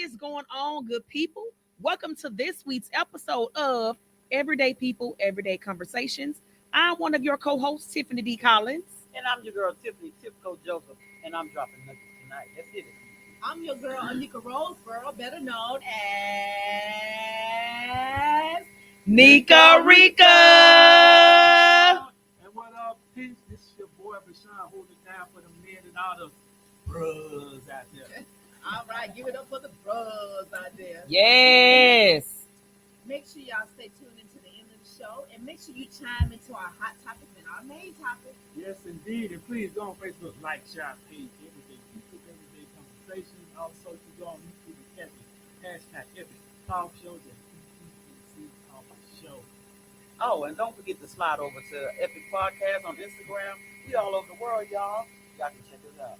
is going on, good people? Welcome to this week's episode of Everyday People, Everyday Conversations. I'm one of your co-hosts, Tiffany D. Collins. And I'm your girl, Tiffany Tipco Joseph, and I'm dropping nuggets tonight. Let's hit it. I'm your girl, Anika Roseboro, better known as Nika Rika. And what up, peace? This is your boy, Bashan, holding it down for the men and all the bros out there. All right, give it up for the bros out there. Yes. Make sure y'all stay tuned into the end of the show, and make sure you chime into our hot topic and our main topic. Yes, indeed. And please go on Facebook, like, share, page, everyday people, everyday conversations. Also, you go on YouTube and Epic Talk Show, the EPC Talk Show. Oh, and don't forget to slide over to Epic Podcast on Instagram. We all over the world, y'all. Y'all can check us out.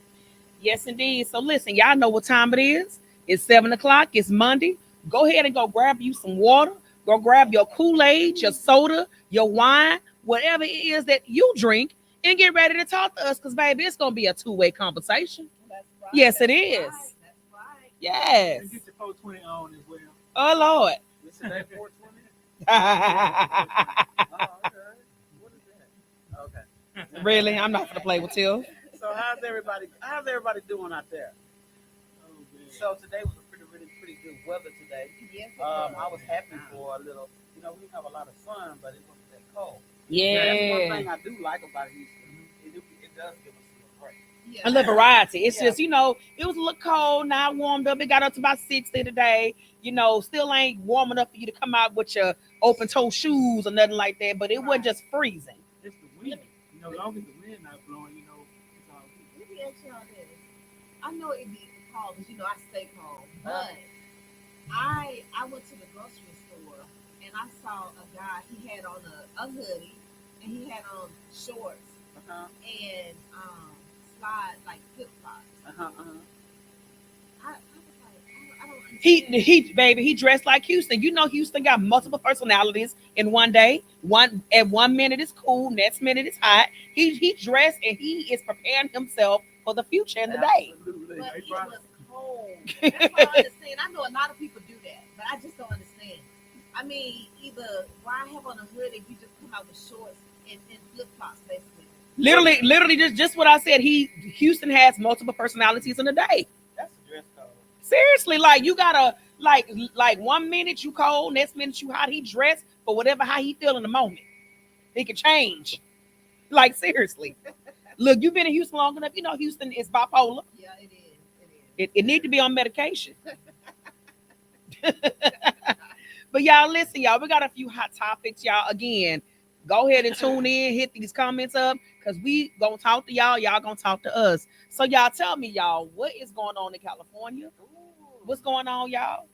Yes, indeed. So listen, y'all know what time it is. It's 7 o'clock. It's Monday. Go ahead and go grab you some water. Go grab your Kool-Aid, your soda, your wine, whatever it is that you drink, and get ready to talk to us. Because, baby, it's going to be a two-way conversation. That's right. Yes, it That's is. Right. That's right. Yes. And get your 420 on as well. Oh, Lord. This is that 420? Really? Oh, okay. What is that? Okay. I'm not going to play with you. So how's everybody doing out there? Oh, man. So today was a pretty good weather today. Yes, I was happy for a little. You know, we have a lot of sun, but it wasn't that cold. Yeah. That's one thing I do like about Houston. It does give us a little break. yeah. A little variety. It's Yeah. just, it was a little cold. Now it warmed up. It got up to about 60 today. Still ain't warm enough for you to come out with your open toe shoes or nothing like that. But it wasn't just freezing. It's the wind. As long as the wind not blowing, it's all good. Let me ask y'all this. I know it be cold because I stay home, but I went to the grocery store and I saw a guy. He had on a hoodie and he had on shorts Uh-huh. and slide like flip flops. Uh-huh. Uh-huh. I was like, I don't understand. He dressed like Houston. Houston got multiple personalities in one day. At 1 minute it's cool, next minute it's hot. He dressed and he is preparing himself for the future and the day. Absolutely. But Hey, it bro. was cold. That's what I understand. I know a lot of people do that, but I just don't understand. I mean, either why have on a hood if you just come out with shorts and flip flops, basically. Literally just what I said. Houston has multiple personalities in a day. That's a dress code. Seriously, like you gotta like 1 minute you cold, next minute you hot. He dressed for how he feel in the moment. He can change. Like seriously. Look, you've been in Houston long enough. Houston is bipolar. Yeah, it is. It is. It need to be on medication. But y'all, listen, y'all. We got a few hot topics, y'all. Again, go ahead and tune in, hit these comments up, because we gonna talk to y'all. Y'all gonna talk to us. So y'all tell me, y'all, what is going on in California? What's going on, y'all?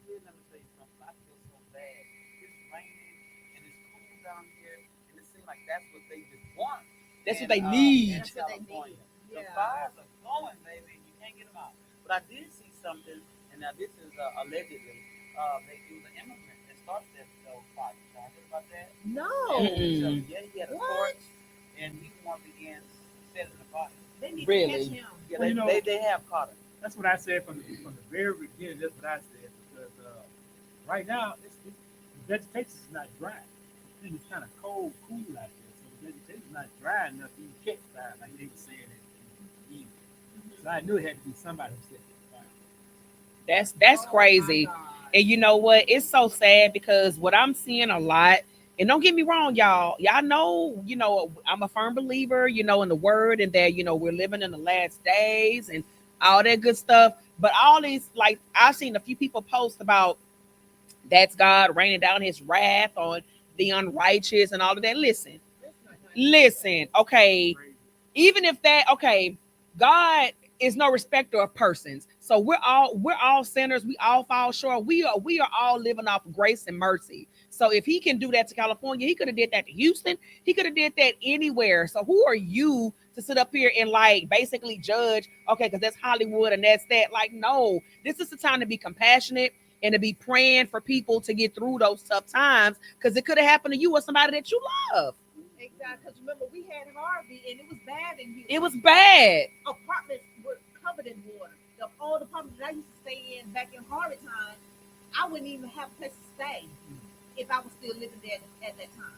Baby, let me tell you something. I feel so bad. It's raining and it's cool down here, and it seems like that's what they just want. That's what And, they need. That's what they California. need. The Yeah. fires are going, baby. You can't get them out. But I did see something, and now this is allegedly, it was an immigrant that started that fire. Y'all heard about that? No. Mm-mm. So, yeah, he had a What? torch, and he wanted to begin setting the fire. They need Really? to catch him. Yeah, Well, they have caught him. That's what I said from the very beginning. That's what I said because right now the vegetation is not dry. I think it's kind of cool out there, so the vegetation is not dry enough to even catch fire like they were saying it in the beginning. So I knew it had to be somebody who set the fire. That's Oh, crazy. my God. And you know what? It's so sad because what I'm seeing a lot, and don't get me wrong, y'all. Y'all know, I'm a firm believer, in the word and that, we're living in the last days and all that good stuff. But all these, like, I've seen a few people post about that's God raining down his wrath on the unrighteous and all of that. Listen, That's not nice. okay. Crazy. Even if God is no respecter of persons. So we're all sinners. We all fall short. We are all living off grace and mercy. So if he can do that to California, he could have did that to Houston. He could have did that anywhere. So who are you to sit up here and like basically judge? Okay, because that's Hollywood and that's that. Like, no, this is the time to be compassionate and to be praying for people to get through those tough times, because it could have happened to you or somebody that you love. Exactly. Because remember, we had Harvey and it was bad in Houston. It was bad. Apartments were covered in water. the old apartment that I used to stay in back in Harvard time, I wouldn't even have a place to stay if I was still living there at that time.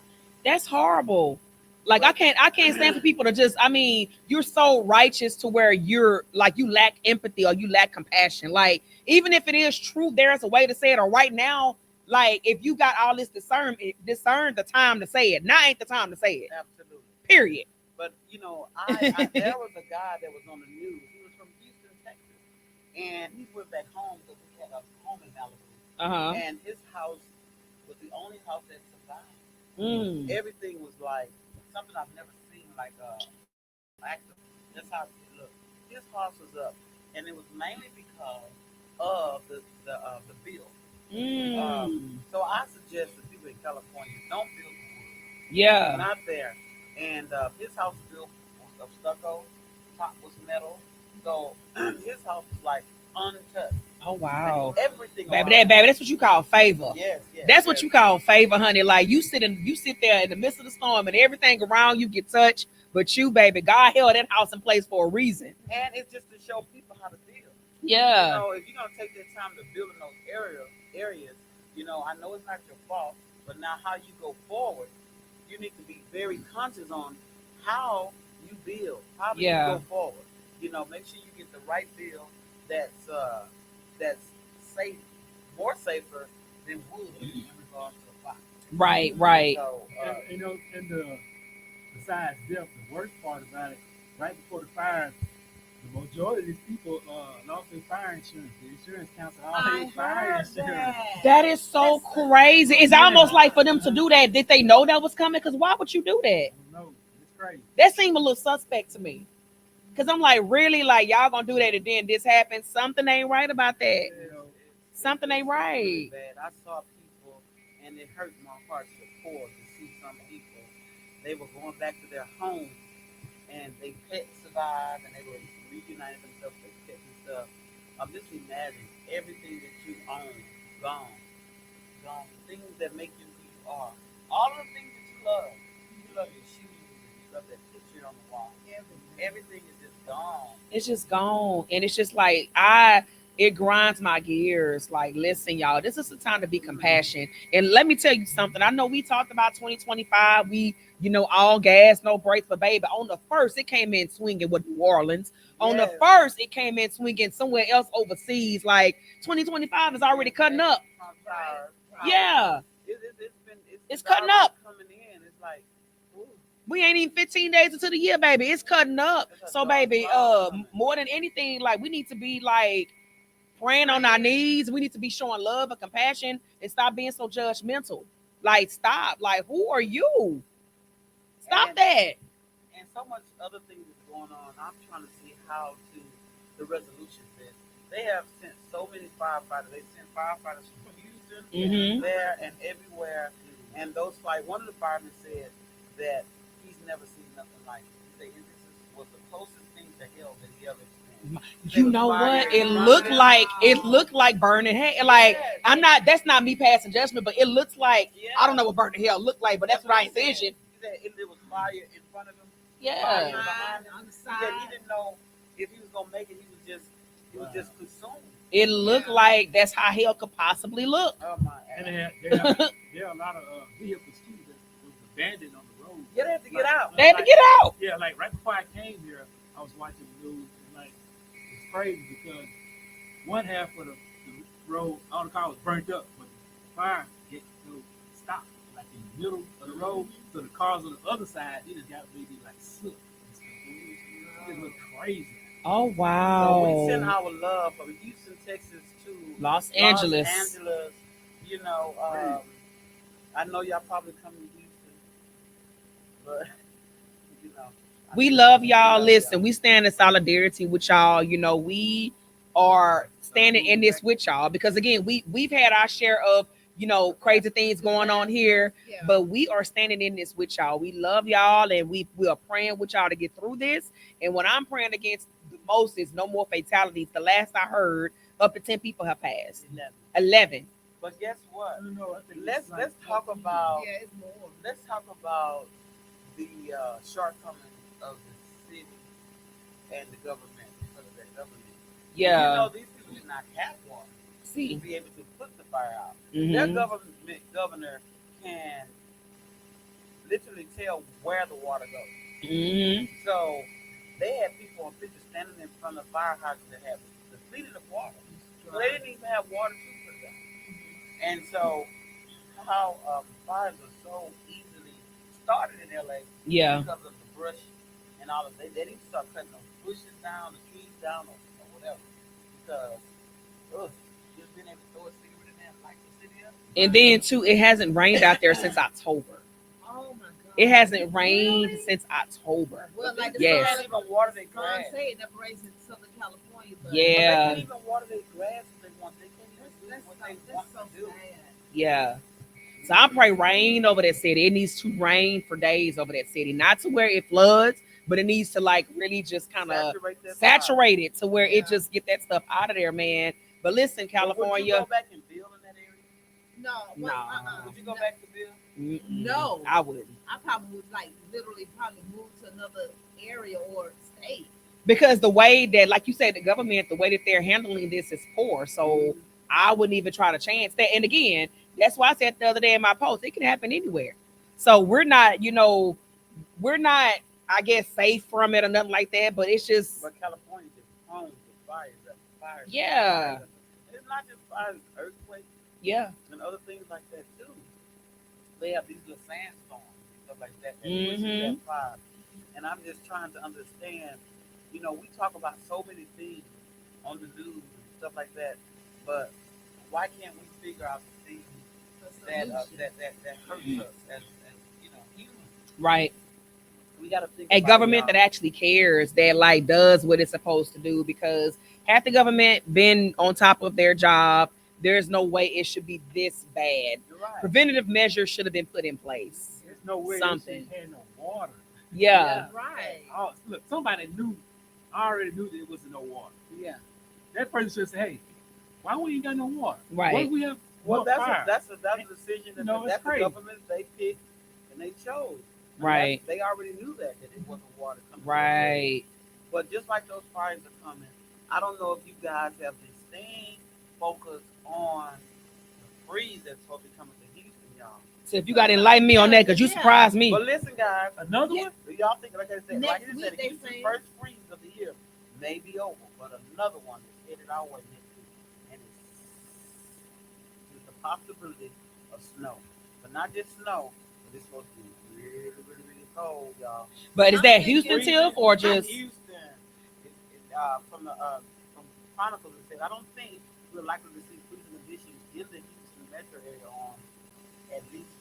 That's horrible. Like I can't stand for people to just I mean, you're so righteous to where you're like you lack empathy or you lack compassion. Like even if it is true, there's a way to say it. Or right now, like if you got all this discern the time to say it. Now ain't the time to say it. Absolutely. Period. But I there was a guy that was on the news. He was from Houston, Texas, and he went back home because he had a home in Malibu, Uh-huh. and his house was the only house that survived. Mm. Everything was like something I've never seen, like active. That's how it looked. His house was up, and it was mainly because of the bill. So I suggest to people in California don't build with wood. Yeah. Not there. And his house was built of stucco, top was metal. So his house was like untouched. Oh wow. Everything. Baby, that's what you call favor. Yes, yes. That's what yes. you call favor, honey. Like you sit there in the midst of the storm and everything around you get touched, but you, baby, God held that house in place for a reason. And it's just to show people how to deal. Yeah. If you're gonna take that time to build in those areas, I know it's not your fault, but now how you go forward, you need to be very conscious on how you build, how do you go forward. Make sure you get the right build that's safe, more safer than wood in regards to fire. Right, right. So, and besides death, the worst part about it, right before the fire, the majority of these people lost their fire insurance. The insurance canceled all I their fire heard insurance. that. That is so crazy. It's almost like for them to do that. Did they know that was coming? Because why would you do that? I don't know. It's crazy. That seemed a little suspect to me. Because I'm like, really? Like, y'all gonna do that and then this happens? Something ain't right about that. Something ain't right. Bad. I saw people, and it hurt my heart to core to see some people. They were going back to their homes, and they pets survived, and they were reuniting themselves with their pets and stuff. Just imagine everything that you own gone, gone. Things that make you who you are. All of the things that you love. You love your shoes. You love that picture on the wall. Everything is just gone. It's just gone. And it's just like it grinds my gears. Like, listen, y'all, this is the time to be compassionate. And let me tell you something. I know we talked about 2025. We, all gas, no brakes, but baby, on the first, it came in swinging with New Orleans. On the first, it came in swinging somewhere else overseas. Like 2025 is already cutting up. Yeah, it's cutting up. Coming in, it's like, ooh. We ain't even 15 days into the year, baby. It's cutting up. So, baby, more than anything, like we need to be like praying on our knees. We need to be showing love and compassion and stop being so judgmental. Like, stop. Like, who are you? Stop that. And so much other things is going on. I'm trying to see how to the resolution fit. They have sent so many firefighters. They sent firefighters from Houston there and everywhere. And those one of the firemen said that he's never seen nothing like it. He said this was the closest thing to hell that he ever experienced. You know what? It looked like burning hell. Like that's not me passing judgment, but it looks like I don't know what burning hell looked like, but that's what I envisioned. He said there was fire in front of him. Yeah. Fire behind him. On the He side. said he didn't know if he was gonna make it. He was just consumed. It looked like that's how hell could possibly look. Oh my! And there are a lot of vehicles too that was abandoned on the road. Yeah, they had to get out. They had to get out. Yeah, like right before I came here, I was watching the news and like it's crazy because one half of the road, all the cars was burnt up, but the fire stopped like in the middle of the road. So the cars on the other side, they just got maybe like soot and stuff. It looked crazy. Oh So wow. we send our love from Houston, Texas to Los Angeles. I know y'all probably come to Houston, but We love y'all. Listen, we stand in solidarity with y'all. We are standing in this with y'all because again, we've had our share of crazy things going on here, but we are standing in this with y'all. We love y'all, and we are praying with y'all to get through this. And what I'm praying against the most is no more fatalities. The last I heard, up to 10 people have passed. 11. But guess what? I don't know. I think Let's talk about It's more. let's talk about the shortcomings of the city and the government because of their government. And you Yeah. know these people did not have water to See. be able to put the fire out. Their Mm-hmm. governor can literally tell where the water goes. Mm-hmm. So they had people on pictures standing in front of fire hydrants that had depleted of water. So they didn't even have water to put it out. And so how fires are so easily started in LA is Yeah. because of the brush and all of that. They didn't start cutting those bushes down, the trees down, or whatever. Because just being able to throw a cigarette in there and light the city up. And then too, it hasn't rained out there since October. Oh my It God. hasn't rained Really? since October. Well, like the Yes. Can't even water their Son grass. said, that raised in Southern California, but But they Yeah. can't even water their grass if they want. They can't even do that's what so, they that's want so to do. sad. Yeah. So I pray rain over that city. It needs to rain for days over that city. Not to where it floods, but it needs to like really just kind of Saturate that fire. saturate it to where it Yeah. just get that stuff out of there, man. But listen, But would you California, go back and build in that area? No, what, Nah. Would you go back to build? mm-mm, No. I wouldn't. I probably would like literally probably move to another area or state. Because the way that, like you said, the government, the way that they're handling this is poor. So I wouldn't even try to chance that. And again, that's why I said the other day in my post, it can happen anywhere. So we're not, we're not, I guess, safe from it or nothing like that. But it's just, But California is prone to fires after fires. Yeah. Fires. It's not just fires, earthquakes yeah. and other things like that too. They have these little sandstorms and stuff like that that pushes that fire. And I'm just trying to understand. We talk about so many things on the news and stuff like that, but why can't we figure out the things that that hurts us as humans? Right. We got to think A about government that actually cares, that like does what it's supposed to do, because had the government been on top of their job, there's no way it should be this bad. You're right. Preventative measures should have been put in place. There's no way Something. they had no water. Yeah. Right. Oh, look, somebody knew. I already knew there was no water. Yeah. That person should say, "Hey, why we ain't got no water? Right. Why we have Well, no that's fire?" that's a decision that No, it's that's the crazy. government they picked and they chose. And Right. they already knew that it wasn't water coming. Right. But just like those fires are coming, I don't know if you guys have been staying focused on the freeze that's supposed to be coming to Houston, y'all. So if you got to enlighten me on that, because you surprised me. But listen, guys, Another Yeah. one? do y'all think, like I said, Next like you week said, they Houston's saying- first freeze of the year may be over, but another one is headed our way next week, and it's the possibility of snow, but not just snow, but it's supposed to be really, really, really cold, y'all. But is that I'm Houston thinking- Tiff or Not just Houston? From Chronicles, it said, I don't think we're likely to see freezing conditions in the Houston metro area on at least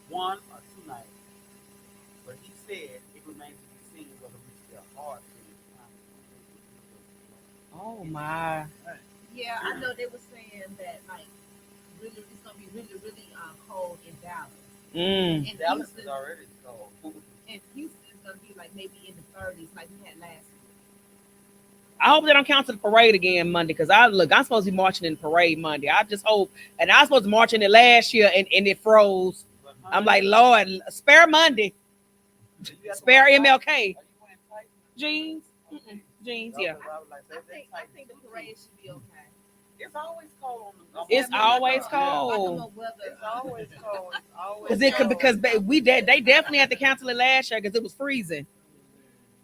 one or two nights. But he said it remains to be seen whether we still hard during this time. oh my? Yeah, I know they were saying that like really it's gonna be really, really cold in Dallas. And Dallas is Houston, already cold. and Houston is gonna be like maybe in the 30s, like we had last week. I hope they don't cancel the parade again Monday, because I'm supposed to be marching in the parade Monday. I just hope, and I was supposed to march in it last year and it froze. But, I'm like, Lord, spare Monday, spare MLK. Are you wearing tights? Jeans, jeans, yeah. I think the parade should be okay. It's always cold on It's always Like cold. the weather. It's always cold. It's always Because it could, cold. because they definitely had to cancel it last year because it was freezing.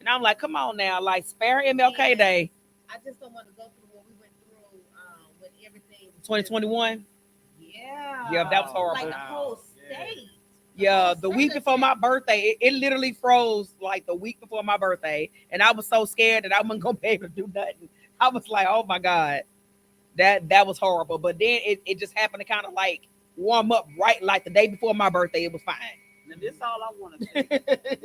And I'm like, come on now, like spare MLK Day I just don't want to go through what we went through when everything was 2021. Yeah. Yeah, that was horrible. Like the whole state. Yeah, the week before my birthday, it literally froze like the week before my birthday, and I was so scared that I wasn't gonna be able to do nothing. I was like, oh my God, that was horrible. But then it just happened to kind of like warm up right like the day before my birthday. It was fine. Now, this is all I want to say.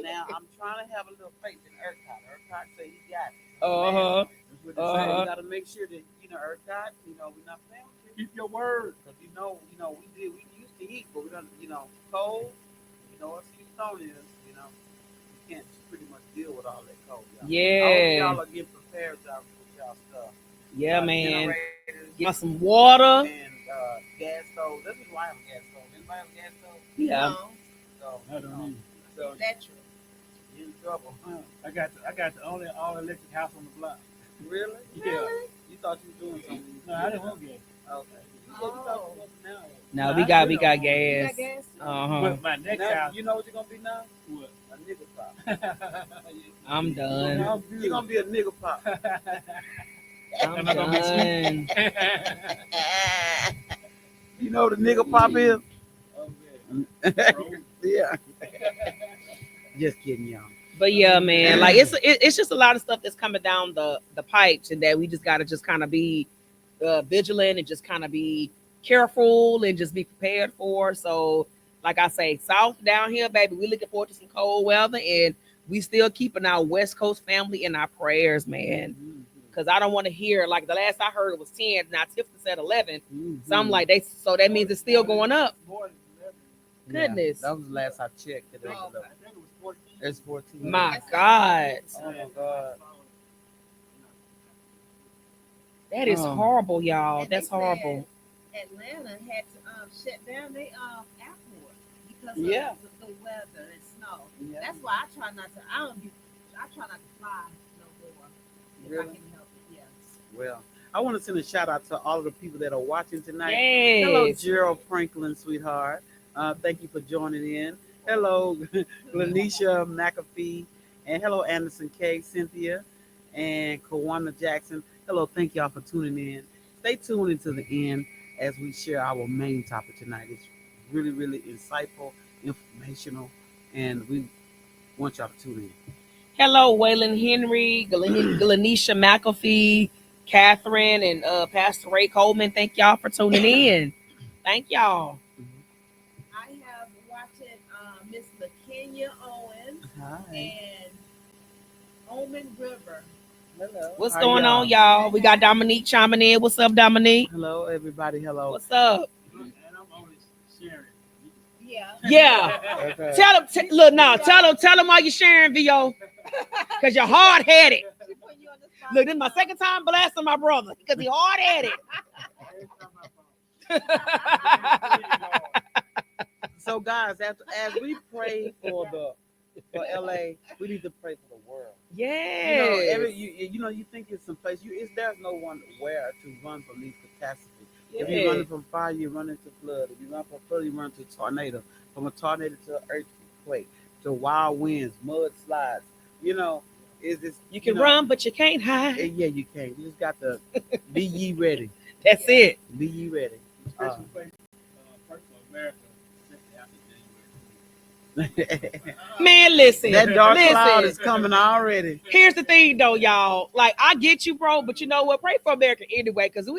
Now, I'm trying to have a little faith in ERCOT. ERCOT say he got it. Uh-huh. That's what they say. We got to make sure that, ERCOT, we're not playing with you. Keep your word. Because, we used to eat, but we don't, cold. Us Houstonians, we can't pretty much deal with all that cold. Y'all. I Yeah. hope y'all are getting prepared with y'all stuff. Yeah, man. Generators Get some water. and gas stove. This is why I have a gas stove. Anybody have a gas stove? Yeah. No, So, I don't need. so electric. you're in trouble. I got the only all electric house on the block. Really? Yeah. You thought you were doing something. No, I didn't want gas. Okay. You said you thought you was now. No, Nah, we I got really we got don't want You gas. got gas too? Uh-huh. But my next Now, house. you know what you're gonna be now? What? A nigga pop. I'm done. You're gonna be a nigga pop. I'm Am I gonna be done. You know what a nigga pop is? Yeah. Just kidding, y'all. But yeah, man, like it's just a lot of stuff that's coming down the pipes, and that we just gotta just kind of be vigilant and just kind of be careful and just be prepared for. So, like I say, south down here, baby, we looking forward to some cold weather, and we still keeping our West Coast family in our prayers, man. Because I don't want to hear, like the last I heard it was 10. Now Tiffany said 11. So I'm like, so that means it's still going up. Goodness. Yeah, that was the last I checked. It was Oh, 11. It's 14. My God. Oh my God. That is horrible, y'all. And That's they horrible. said Atlanta had to shut down their airport because of Yeah. the weather and snow. Yeah. That's why I try not to. I try not to fly no more if I Really? can help it. Yes. Well, I want to send a shout out to all of the people that are watching tonight. Yes. Hello, Gerald Franklin, sweetheart. Thank you for joining in. Hello, Lanisha McAfee. And hello, Anderson K, Cynthia, and Kawana Jackson. Hello, thank y'all for tuning in. Stay tuned until the end as we share our main topic tonight. It's really, really insightful, informational, and we want y'all to tune in. Hello, Waylon Henry, Glenisha McAfee, Catherine, and Pastor Ray Coleman. Thank y'all for tuning in. Thank y'all. I have watching Miss LaKenya Owens Hi. and Omen River. Hello. What's How going on, y'all? We got Dominique chiming in. What's up, Dominique? Hello, everybody. Hello. What's up? And I'm only sharing. Yeah. Yeah. Okay. Tell them, look, now, tell them why you sharing, VO, because you're hard headed. She put you on the spot. Look, this is my second time blasting my brother because he hard headed. So, guys, as we pray for LA, we need to pray for the world. Yeah. You think it's some place there's no one where to run from these catastrophes. If you're running from fire, you run into flood. If you run from flood, you run to tornado. From a tornado to an earthquake, to wild winds, mudslides. You can run, but you can't hide. Yeah, you can. You just got to be ye ready. That's it. Be ye ready. Special place, first of America, especially after January. Man, listen. That dark cloud is Listen. coming already. Here's the thing, though, y'all. Like, I get you, bro, but you know what? Pray for America anyway, because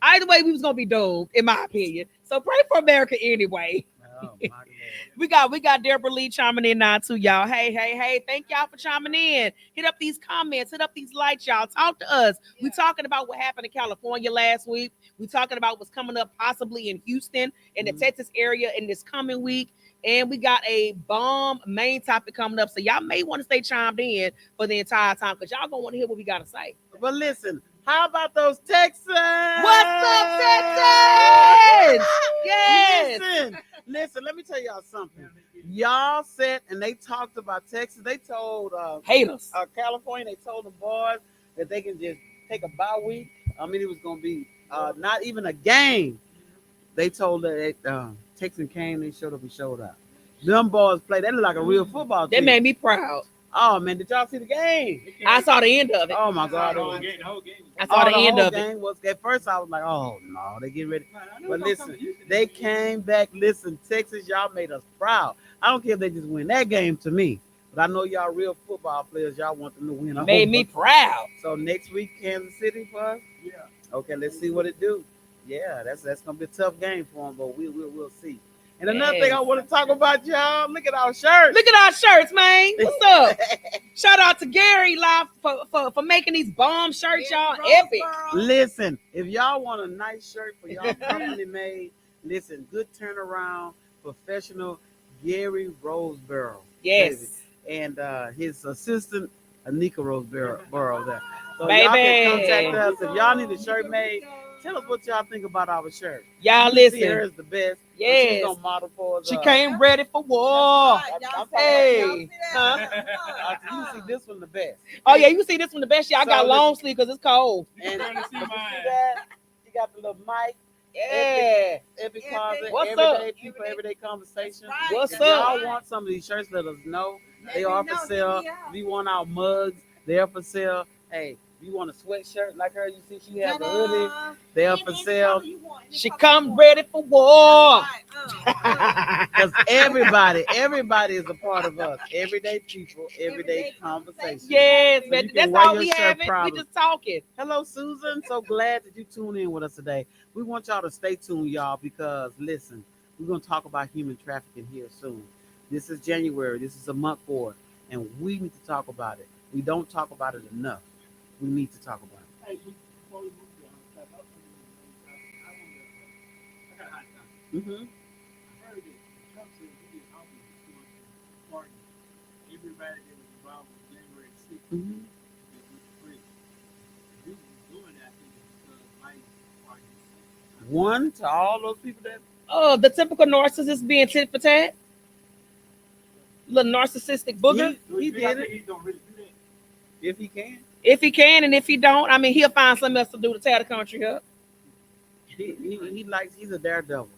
either way, we was gonna be doomed, in my opinion. So pray for America anyway. Oh my God. We got Deborah Lee chiming in now too, y'all. Hey, thank y'all for chiming in. Hit up these comments, hit up these likes, y'all. Talk to us. Yeah. We talking about what happened in California last week. We talking about what's coming up possibly in Houston, in the Texas area in this coming week. And we got a bomb main topic coming up. So y'all may want to stay chimed in for the entire time because y'all gonna want to hear what we gotta say. But listen, how about those Texans? What's up, Texas? Yes. Listen, let me tell y'all something. Y'all said, and they talked about Texas. They told Haters. California, they told the boys that they can just take a bye week. I mean, it was going to be not even a game. They told that Texans came, they showed up and showed out. Them boys played. They look like a real football team. That made me proud. Oh, man, did y'all see the game? I saw the end of it. Oh, my God. The whole game. I saw the end whole of it. game was, at first, I was like, oh, no, they getting ready. Man, I know But it's gonna listen, come to Houston. they came back. Listen, Texas, y'all made us proud. I don't care if they just win that game to me. But I know y'all real football players, y'all want them to win. I Made hope. me proud. So next week, Kansas City for us? Yeah. Okay, let's see what it do. Yeah, that's going to be a tough game for them, but we'll see. And another thing I want to talk about, y'all, look at our shirts. Look at our shirts, man. What's up? Shout out to Gary Live for making these bomb shirts, y'all. Epic. Listen, if y'all want a nice shirt for y'all company made, listen, good turnaround, professional Gary Roseborough. Yes. And his assistant, Anika Roseborough there. So y'all can contact Baby. us if y'all need a shirt made. Tell us what y'all think about our shirt. Y'all You see her listen. as the best. So she's Yes. gonna model for us. She came ready for war. I'm Hey. Huh? You see this one the best. Oh yeah, you see this one the best. Yeah, I got So long sleeve because it's cold. You And can barely see but you mine. see that? She got the little mic. Yeah. Every closet, What's everyday up? people, everyday conversation. What's If up? y'all want some of these shirts, let us know. They Let are me for know, sale. hit me up. If you want our mugs, they are for sale. Hey, if you want a sweatshirt like her, you see she has a hoodie, they are for sale. She come ready for war. Because everybody is a part of us. Everyday people, everyday conversation. Yes, So but you can that's wear all your we shirt have. It. We proudly. just talking. Hello, Susan. So glad that you tuned in with us today. We want y'all to stay tuned, y'all, because listen, we're going to talk about human trafficking here soon. This is January. This is a month for it, and we need to talk about it. We don't talk about it enough. We need to talk about it. Hey, before we move on, I got a hot topic. Mm-hmm. I heard that Trump said he is hoping he's going to pardon everybody that was involved with January 6th Mm-hmm. that went to prison. The reason he's doing that, I think, is because life are his. One to all those people that Oh, the typical narcissist being tit for tat. Little narcissistic booger. he did it He's gonna really do that. if he can. If he can, and if he don't, I mean, he'll find something else to do to tear the country up. He likes. He's a daredevil.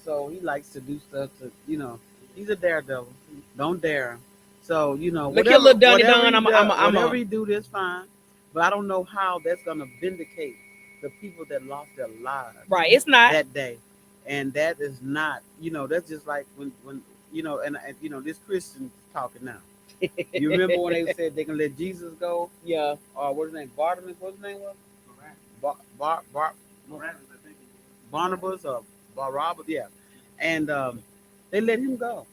So he likes to do stuff to. He's a daredevil. Don't dare him. So Look here, little Dunny whatever Dun. he does, whatever I'm he do, that's fine. But I don't know how that's gonna vindicate the people that lost their lives right. It's not. that day, and that is not. That's just like when and this Christian talking now. You remember when they said they can let Jesus go? Yeah. Or what's his name? Bartimaeus. What's his name was? Barabbas, I think it Barnabas or Barabbas, yeah. And they let him go.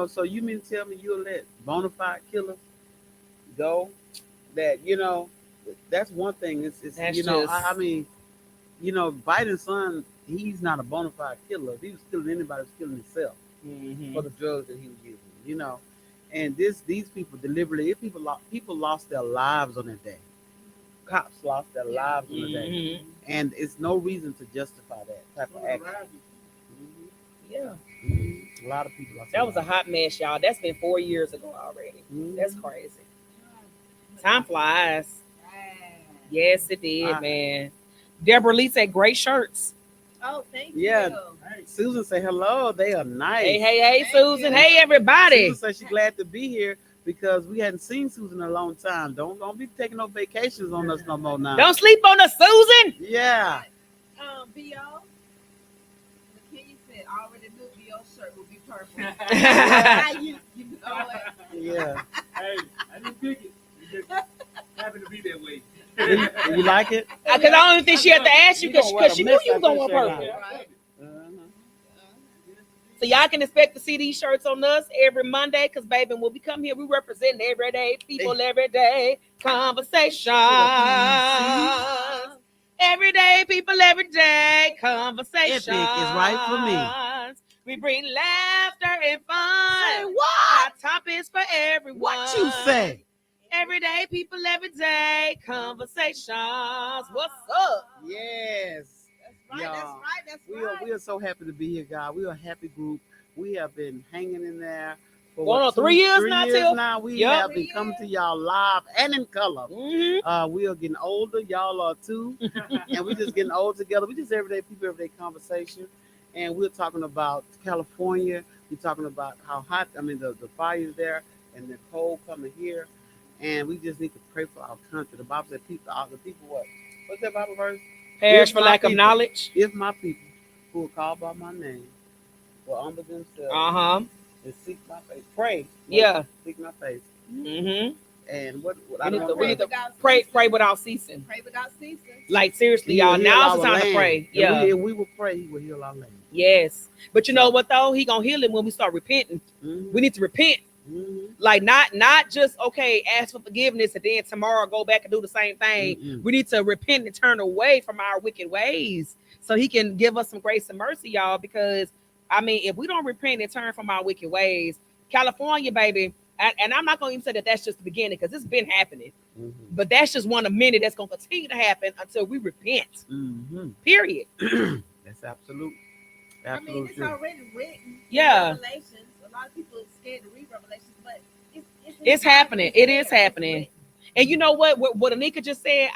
So you mean to tell me you'll let bona fide killers go? That that's one thing. It's That's I mean, Biden's son, he's not a bona fide killer. If he was killing anybody, he was killing himself Mhm. for the drugs that he was using. And these people deliberately, if people lost their lives on that day. Cops lost their lives on the day. Mhm. And it's no reason to justify that type was. of action. Yeah. A lot of people lost That their was a lives. hot mess, y'all. That's been 4 years ago already. Mhm. That's crazy. Time flies. Yes, it did, I- man. Deborah Lee said, great shirts. Oh, thank Yeah. you. Hey, Susan say hello. They are nice. Hey, Thank Susan. you. Hey, everybody. Susan said she's glad to be here because we hadn't seen Susan in a long time. Don't be taking no vacations on us no more now. Don't sleep on us, Susan. Yeah. B.O. McKinney said, I already knew B.O.'s shirt would be purple. you know it. Yeah. hey, I didn't pick it. It just happened to be that way. You like it? Because I don't even think she had to ask you You because gonna wear she a knew mess you out was going to that want shirt purple. out. Right. So y'all can expect to see these shirts on us every Monday because, baby, when we come here, we represent everyday people, everyday conversations. Everyday people, everyday conversations. Epic is right for me. We bring laughter and fun. Say what? Hot topics for everyone. What you say? Everyday people, everyday conversations. What's up? Yes. That's right. That's Y'all, right. That's we right. are so happy to be here, God. We are a happy group. We have been hanging in there for Going on 3 years now, Tiff? now. We Yep. have been coming to y'all live and in color. Mm-hmm. We are getting older. Y'all are too. And we're just getting old together. We just everyday people, everyday conversation. And we're talking about California. We're talking about how hot, the fires there and the cold coming here. And we just need to pray for our country. The Bible said the people what? What's that Bible verse? Perish If for my lack of people- knowledge. If my people who are called by my name will humble themselves Uh-huh. and seek my face, pray. Yeah. Seek my face. Mm-hmm. And what We I need don't to- know. we need to without Pray ceasing. without ceasing. Pray without ceasing. Like, seriously, He y'all. will heal Now's the our time to land. pray. And Yeah. we will pray. He will heal our land. Yes. But you know So- what, though? He going to heal it when we start repenting. Mhm. We need to repent. Mhm. Like, not just, okay, ask for forgiveness and then tomorrow go back and do the same thing. Mm-mm. We need to repent and turn away from our wicked ways so he can give us some grace and mercy, y'all. Because, if we don't repent and turn from our wicked ways, California, baby, and I'm not going to even say that that's just the beginning because it's been happening. Mm-hmm. But that's just one of many that's gonna continue to happen until we repent. Mm-hmm. Period. That's absolute, I mean, absolute it's true. already written in Yeah. Revelations. A lot of people are scared to read Revelations, but it's in the It's Bible. happening. It's It there. is It's happening. written. And you know what Anika just said,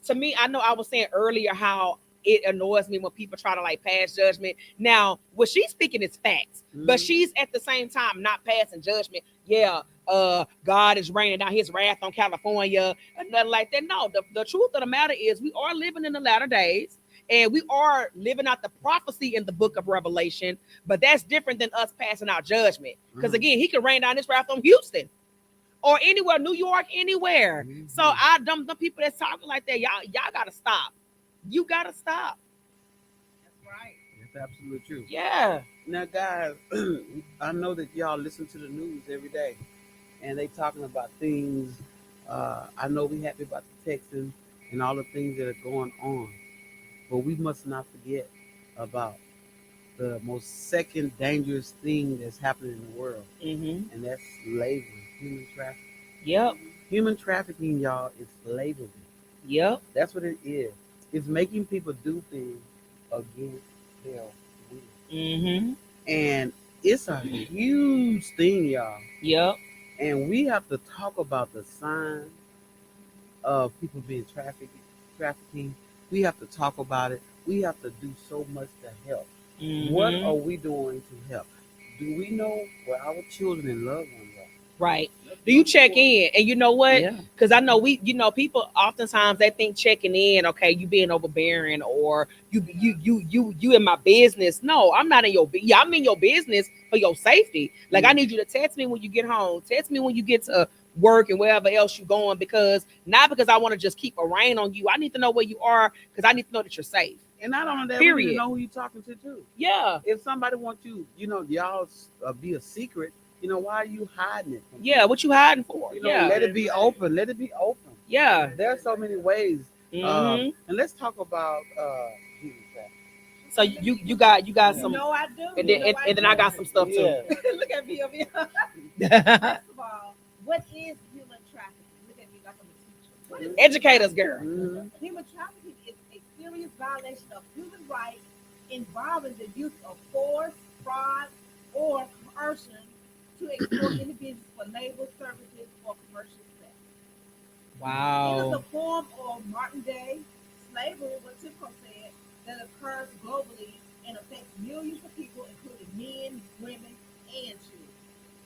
to me, I know I was saying earlier how it annoys me when people try to like pass judgment. Now, what she's speaking is facts, but Mm-hmm. she's at the same time not passing judgment. Yeah, God is raining down his wrath on California and nothing like that. No, the truth of the matter is we are living in the latter days. And we are living out the prophecy in the book of Revelation, but that's different than us passing out judgment. Because Mm-hmm. again, he could rain down his wrath on Houston or anywhere, New York, anywhere. So Mm-hmm. the people that's talking like that, y'all gotta stop. You gotta stop. That's right. That's absolute true. Yeah. Now, guys, I know that y'all listen to the news every day, and they talking about things. I know we happy about the Texans and all the things that are going on, but we must not forget about the most second dangerous thing that's happening in the world, Mm-hmm. and that's slavery, human trafficking. Yep. Human trafficking, y'all, is slavery. Yep. That's what it is. It's making people do things against their will. Mm-hmm. And it's a huge thing, y'all. Yep. And we have to talk about the signs of people being trafficking. We have to talk about it. We have to do so much to help. What Mm-hmm. are we doing to help? Do we know where our children and loved ones are? Right. Do you check in? And you know what? Yeah. Because I know people oftentimes they think checking in, okay, you being overbearing or you in my business. No, I'm not in your yeah, I'm in your business for your safety. Like I need you to text me when you get home, text me when you get to work and wherever else you're going, because not because I want to just keep a rein on you. I need to know where you are because I need to know that you're safe. And not only that, we need to Period. know who you're talking to too. Yeah. If somebody wants you, y'all be a secret. Why are you hiding it? From Yeah. What you hiding for? Yeah. let it be open. Let it be open. Yeah. There are so many ways. Mm-hmm. And let's talk about human trafficking. So you got You some, know I do. and You then know I and then I do. got some stuff too. Yeah. Look at me over here. Yeah. First of all, what is human trafficking? Look at me like I'm a teacher. What is Educate us, girl. Mhm. human trafficking? Is a serious violation of human rights involving the use of force, fraud, or coercion to exploit individuals for labor, services, or commercial sex. It is a Wow. form of modern day slavery, what Tico said, that occurs globally and affects millions of people, including men, women, and children.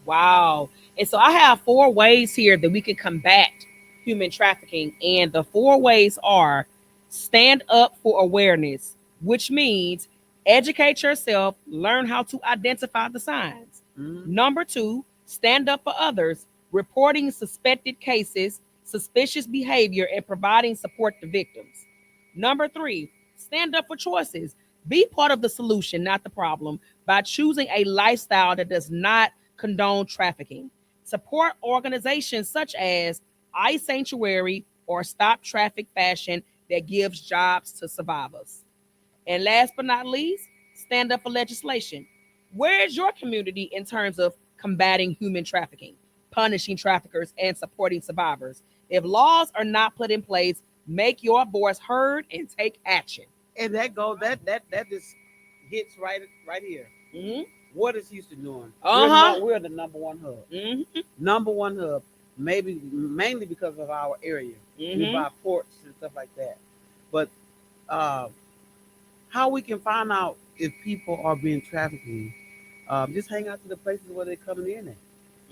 Wow. And so I have 4 ways here that we can combat human trafficking. And the 4 ways are: stand up for awareness, which means educate yourself, learn how to identify the signs. Mhm. Number 2, stand up for others, reporting suspected cases, suspicious behavior, and providing support to victims. Number 3, stand up for choices. Be part of the solution, not the problem, by choosing a lifestyle that does not condone trafficking. Support organizations such as ICE Sanctuary or Stop Traffic Fashion that gives jobs to survivors. And last but not least, stand up for legislation. Where is your community in terms of combating human trafficking, punishing traffickers, and supporting survivors? If laws are not put in place, make your voice heard and take action. And that goes that just hits right here. Mm-hmm. What is Houston doing? Uh-huh. We're the number one hub. Mm-hmm. Number one hub, maybe mainly because of our area. We Mm-hmm. buy ports and stuff like that. But uh, how we can find out if people are being trafficked, just hang out to the places where they're coming in at.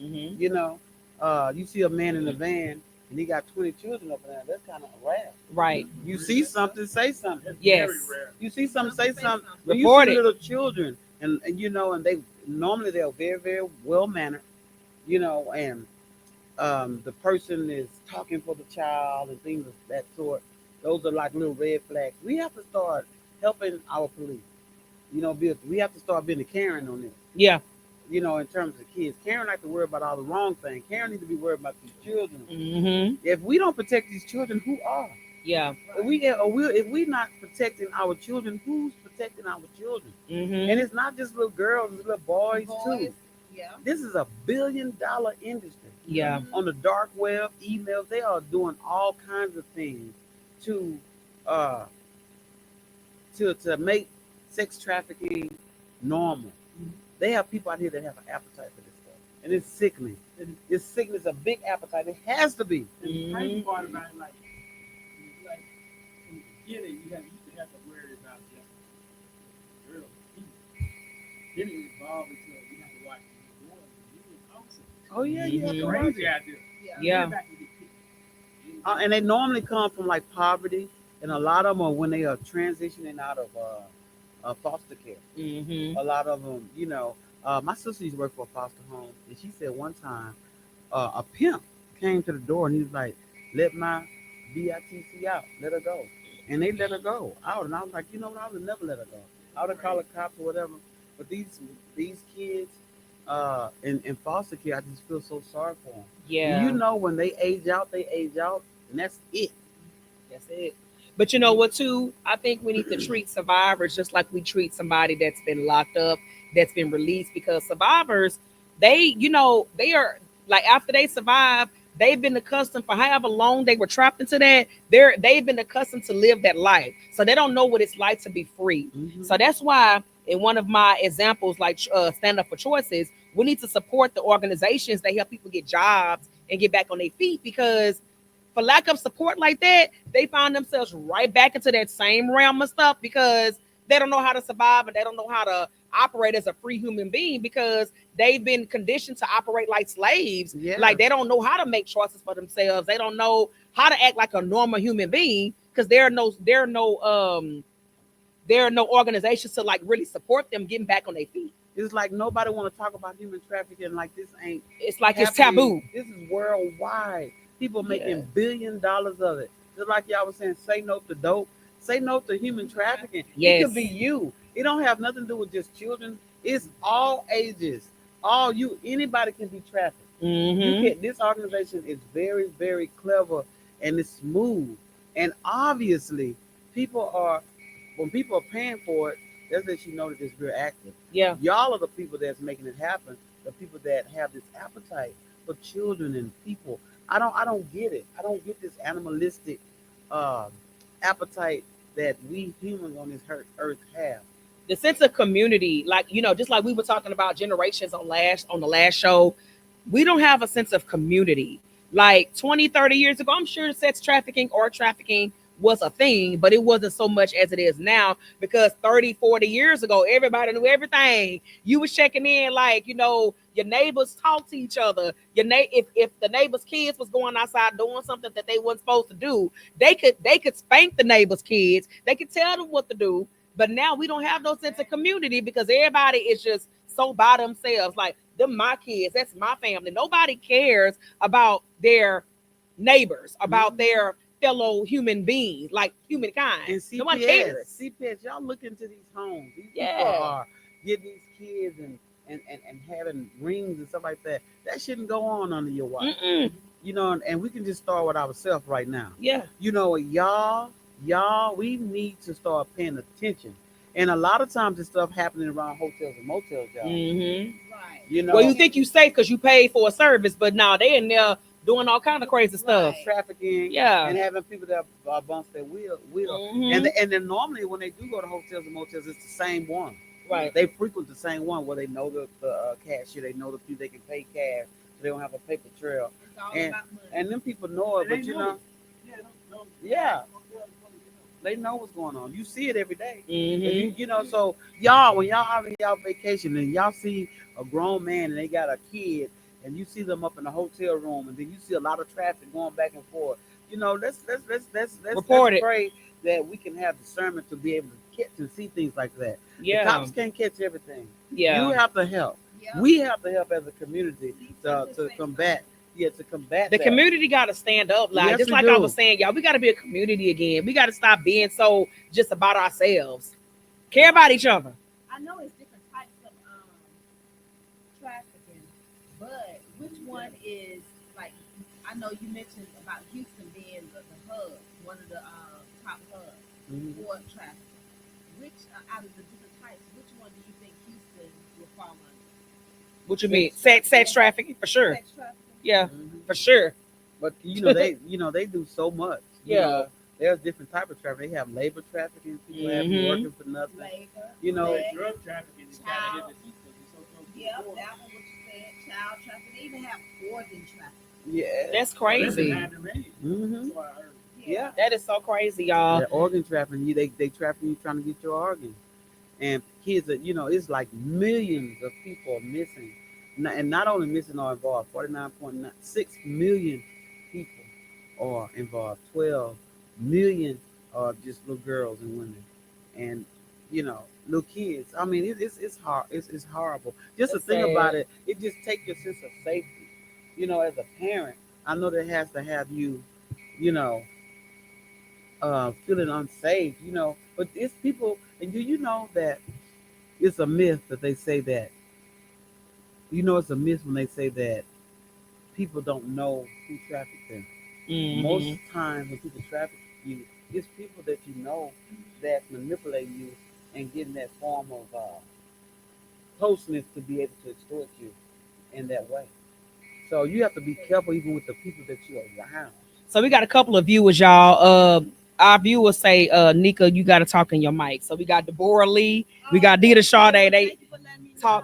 Mm-hmm. You see a man in a van and he got 20 children up there. That's kind of rare. Right. You see something, say something. Yes. You see something, say something. When Report you see it. little children, and they normally they're very, very well mannered, and the person is talking for the child and things of that sort. Those are like little red flags. We have to start helping our police. We have to start being a Karen on this. Yeah. In terms of kids, Karen like to worry about all the wrong things. Karen needs to be worried about these children. Mm-hmm. If we don't protect these children, who are? Yeah. If we not protecting our children, who's protecting our children? Mm-hmm. And it's not just little girls, it's little boys too. Yeah. This is a $1 billion industry Yeah. on the dark web, emails. They are doing all kinds of things to uh, to make sex trafficking normal. They have people out here that have an appetite for this stuff, and it's sickening. It's sickening. It's a big appetite. It has to be. And the crazy part about it, like in the beginning, you have to worry about just girls, people. Then it evolved into you have to watch the boys and you also. Oh yeah, you have to Mhm. watch Crazy it. out there. Yeah. Yeah. Everybody can get kicked. And they normally come from like poverty, and a lot of them are when they are transitioning out of foster care. Mhm. A lot of them, my sister used to work for a foster home, and she said one time a pimp came to the door and he was like, "Let my bitc out, let her go," and they let her go out. And I was like, you know what? I would never let her go. I would have called the cops or whatever. But these kids in foster care, I just feel so sorry for them. Yeah. You know, when they age out, and that's it. That's it. But you know what, too? I think we need to treat survivors just like we treat somebody that's been locked up, that's been released, because survivors, they are like after they survive, they've been accustomed for however long they were trapped into that. They've been accustomed to live that life, so they don't know what it's like to be free. Mm-hmm. So that's why, in one of my examples, like Stand Up for Choices, we need to support the organizations that help people get jobs and get back on their feet, because for lack of support like that, they find themselves right back into that same realm of stuff, because they don't know how to survive and they don't know how to operate as a free human being, because they've been conditioned to operate like slaves. Yeah. Like they don't know how to make choices for themselves. They don't know how to act like a normal human being, because there are no organizations to like really support them getting back on their feet. It's like nobody want to talk about human trafficking. Like this ain't It's like it's happening. taboo. This is worldwide. People making Yeah. $1 billion of it. Just like y'all was saying, say no to dope. Say no to human trafficking. It Yes. could be you. It don't have nothing to do with just children. It's all ages. Anybody can be trafficked. Mm-hmm. This organization is very, very clever and it's smooth. And obviously, people are when people are paying for it, that lets you know that it's real active. Yeah. Y'all are the people that's making it happen. The people that have this appetite for children and people. I don't get it. I don't get this animalistic uh, appetite that we humans on this earth have. The sense of community, like just like we were talking about generations on the last show, we don't have a sense of community. Like 20, 30 years ago, I'm sure sex trafficking or trafficking was a thing, but it wasn't so much as it is now, because 30, 40 years ago, everybody knew everything. You was checking in, like, your neighbors talk to each other. If the neighbors' kids was going outside doing something that they weren't supposed to do, they could spank the neighbors' kids. They could tell them what to do. But now we don't have no sense of community, because everybody is just so by themselves. Like, them my kids, that's my family. Nobody cares about their neighbors, about their fellow human beings, like humankind. And No one CPS, cares. CPS, y'all look into these homes. These people Yeah. are getting these kids and having rings and stuff like that. That shouldn't go on under your watch. Mm-mm. And we can just start with ourselves right now. Yeah. Y'all, we need to start paying attention. And a lot of times this stuff happening around hotels and motels, y'all. Mm-hmm. Right. Well, you think you safe because you paid for a service, but now they in there doing all kind of crazy stuff. Right. Trafficking, Yeah. and having people that bumps their wheel. Mhm. And then normally when they do go to hotels and motels, it's the same one. Right. They frequent the same one where they know the cashier, they know the people they can pay cash, so they don't have a paper trail. It's all And about money. and them people know it, They but know. yeah, they know what's going on. You see it every day. Mm-hmm. So y'all, when y'all having y'all vacation and y'all see a grown man and they got a kid, and you see them up in the hotel room, and then you see a lot of traffic going back and forth. Let's Report it. pray that we can have discernment to be able to catch and see things like that. Yeah. The cops can't catch everything. Yeah. You have to help. Yeah. We have to help as a community to combat. Yeah, to combat The that. community got to stand up. Like, Yes, just we like I do. was saying, y'all, we got to be a community again. We got to stop being so just about ourselves. Care about each other. I know it's different types of trafficking, but which one is like? I know you mentioned about Houston being the hub, one of the top hubs Mhm. for trafficking. Which out of the different types, which one do you think Houston will fall under? What you mean? Sex trafficking for sure. Sex trafficking. Yeah, Mhm. for sure. But they do so much. Yeah. There's different type of trafficking. They have labor trafficking. People have you Mhm. working for nothing. Labor. You know, But sex, drug trafficking is kind of child. hit the seats because it's so close to the Yep, border. that one what you said. Child trafficking. They even have organ trafficking. yeah. That's That's in crazy. Pennsylvania. hmm That's what I heard. Yeah. That is so crazy, y'all. Yeah, organ trafficking. They trafficking you trying to get your organ, and kids are it's like millions of people are missing, and not only missing are involved. 49.6 million people are involved. 12 million are just little girls and women, and little kids. I mean, it's hard. It's horrible. Just to It's think sad. about it, it just takes your sense of safety. As a parent, I know that has to have you, you know feeling unsafe, But it's people, and do you know that it's a myth that they say that, it's a myth when they say that people don't know who trafficked them. Most Hmm. times when people traffic you, it's people that you know that manipulate you and getting that form of closeness to be able to extort you in that way. So you have to be careful even with the people that you're around. So we got a couple of viewers, y'all. Our viewers say, Nika, you got to talk in your mic. So we got Deborah Lee, we got Dita Sade. They Thank you for letting me talk,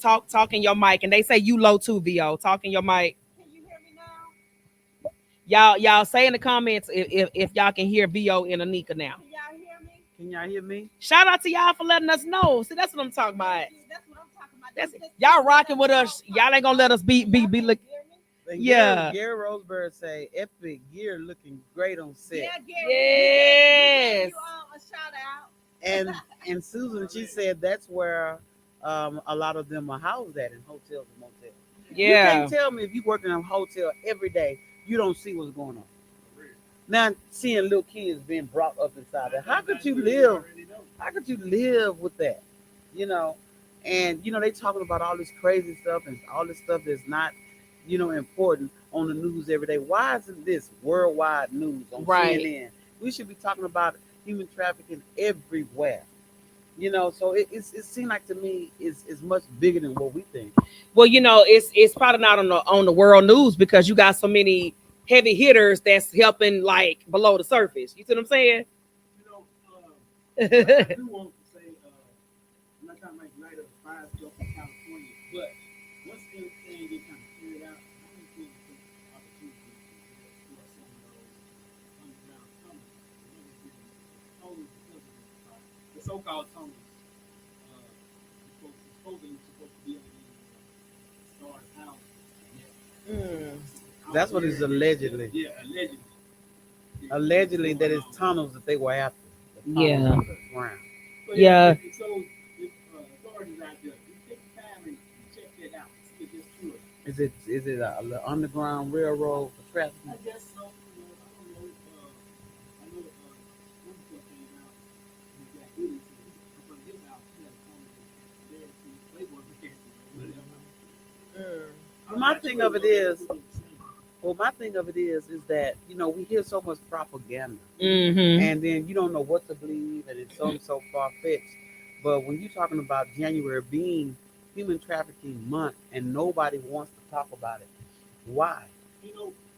know. talk in your mic, and they say you low too, Vo. Talk in your mic. Can you hear me now? Y'all say in the comments if y'all can hear Vo and Anika now. Can y'all hear me? Can y'all hear me? Shout out to y'all for letting us know. See, that's what I'm talking about. Thank you. That's what I'm talking about. That's Just y'all let rocking with us. know. Y'all ain't gonna let us be Y'all look. can hear me? And Yeah. Gary Roseberg say, "Epic gear looking great on set." Yeah, Gary. Yes. You a shout out. and and Susan, she said that's where a lot of them are housed at, in hotels and motels. You Yeah. can't tell me if you work in a hotel every day, you don't see what's going on. Now seeing little kids being brought up inside there, how could you live? How could you live with that? You know, and they talking about all this crazy stuff and all this stuff that's not, important on the news every day. Why isn't this worldwide news on Right. CNN? We should be talking about human trafficking everywhere. So it seemed like to me is much bigger than what we think. Well, it's probably not on the world news because you got so many heavy hitters that's helping like below the surface. You see what I'm saying? You know, I do want to say, I'm not trying to make light of the fire stuff in California, but once everything get kind of cleared out, I don't think there's opportunity for some of those underground tunnels. Totally because of this fire. The so-called tunnels, supposed to be on the start house. Mm. That's what it's allegedly. Yeah, allegedly. Allegedly, that is tunnels that they were after. The tunnels Yeah. underground. So, Yeah. so if authorities out there, you take the time and check that out. See if it's true. Is it a underground railroad for trafficking? I guess so. I don't know. I know one stuff came out. He got hit. From his house, he had a conversation there to Playboy vacation or whatever. Well, my thing of it is, that we hear so much propaganda, Mm-hmm. and then you don't know what to believe, and it's so far fetched. But when you're talking about January being Human Trafficking Month, and nobody wants to talk about it, why?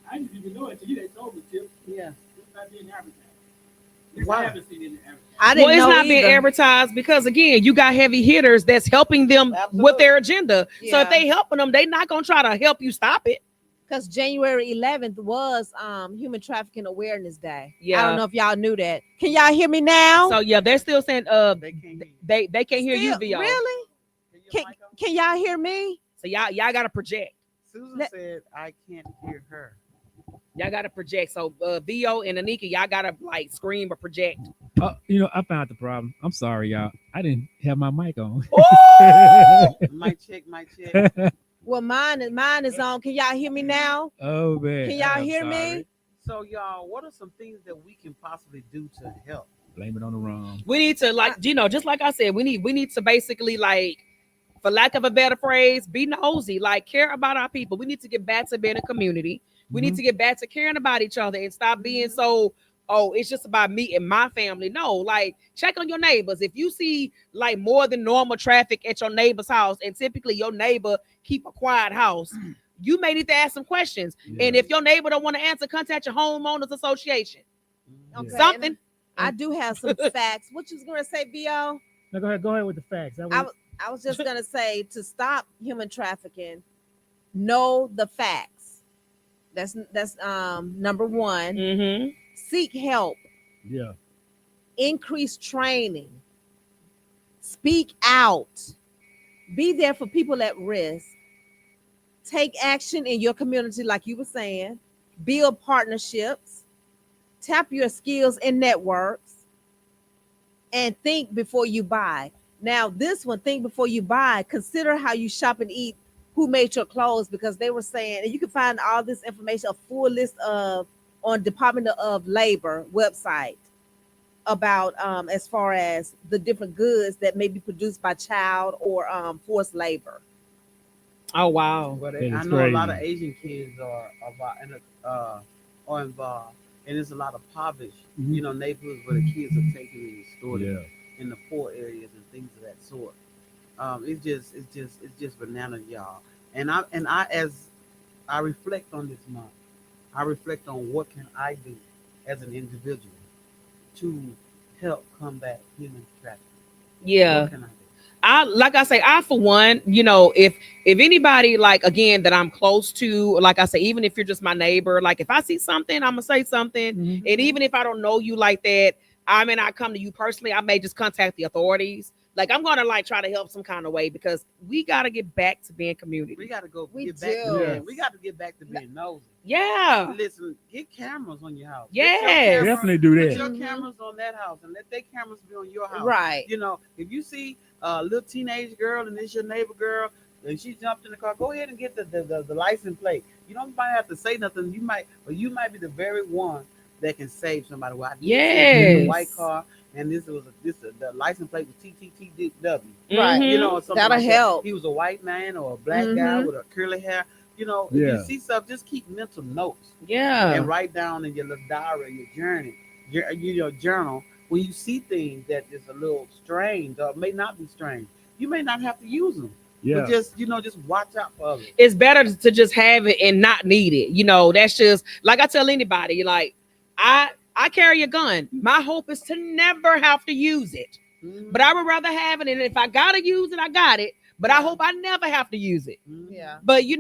I didn't even know it until you told me, Tip. Yeah. It's not being advertised. Why? I haven't seen it in advertising. I Well, didn't it's know not being either. advertised because again, you got heavy hitters that's helping them with Absolutely. their agenda. So if Yeah. they helping them, they not gonna try to help you stop it. Because January 11th was Human Trafficking Awareness Day. I Yeah. don't know if y'all knew that. Can y'all hear me now? So yeah, they're still saying They can't hear you. they can't hear you, Still, VO. really? Can your Can, mic on? can y'all hear me? So y'all gotta project. Susan Let- said, "I can't hear her." Y'all gotta project. So VO and Anika, y'all gotta like scream or project. I found the problem. I'm sorry, y'all. I didn't have my mic on. Mic check, mic check. Well, mine is on. Can y'all hear me now? Oh man. Can y'all I'm hear sorry. me? So, y'all, what are some things that we can possibly do to help? Blame it on the wrong. We need to just like I said, we need to basically like, for lack of a better phrase, be nosy, like care about our people. We need to get back to being a community. We need Mhm. to get back to caring about each other and stop being so oh, it's just about me and my family. No, like check on your neighbors. If you see like more than normal traffic at your neighbor's house, and typically your neighbor keep a quiet house, you may need to ask some questions. And Yeah. if your neighbor don't want to answer, contact your homeowners association. Mhm. Okay, Yeah. Something. I do have some facts. What you was gonna say, Bo? Now go ahead with the facts. That I way, was I was just gonna say to stop human trafficking, know the facts. That's number one. Mm-hmm. Seek help, yeah, increase training, speak out, be there for people at risk, take action in your community, like you were saying, build partnerships, tap your skills and networks, and think before you buy. Now, this one, think before you buy, consider how you shop and eat, who made your clothes, because they were saying, and you can find all this information, a full list of on Department of Labor website about as far as the different goods that may be produced by child or forced labor. Oh wow. But that I is know a lot of crazy. Asian kids are involved, and there's a lot of poverty, Mhm. neighborhoods where the kids are taken and extorted Yeah, in the poor areas and things of that sort. It's just bananas, y'all. And I as I reflect on this month, I reflect on what can I do as an individual to help combat human trafficking. Yeah. What can I do? I like I say, I for one, if anybody like again that I'm close to, like I say, even if you're just my neighbor, like if I see something, I'm gonna say something. Mhm. And Hmm. even if I don't know you like that, I may not come to you personally. I may just contact the authorities. Like I'm gonna like try to help some kind of way because we gotta get back to being We community. got to go We get back to do. Yeah. being. We got to get back to being nosy. Yeah. Listen, get cameras on your house. Get your Yes. camera. Definitely do Put that. your Mhm. cameras on that house and let their cameras be on your house. Right. If you see a little teenage girl and it's your neighbor girl and she jumped in the car, go ahead and get the license plate. You don't might have to say nothing. You might be the very one that can save somebody. Well, I did see it. It's a Mhm. white Yes. car, and the license plate was TTTW. Right. Mm-hmm. Or something That'll like that. help. He was a white man or a black guy Mhm. with a curly hair. If you Yeah, see stuff, just keep mental notes Yeah. and write down in your little diary, your journey, your journal. When you see things that is a little strange or may not be strange, you may not have to use them, but yeah, just watch out for others. It's better to just have it and not need it. That's just like I tell anybody, like I I carry a gun. My hope is to never have to use it. But Mm-hmm. I would rather have it. And if I gotta use it, I got it. But I Yeah. hope I never have to use it. Yeah. But you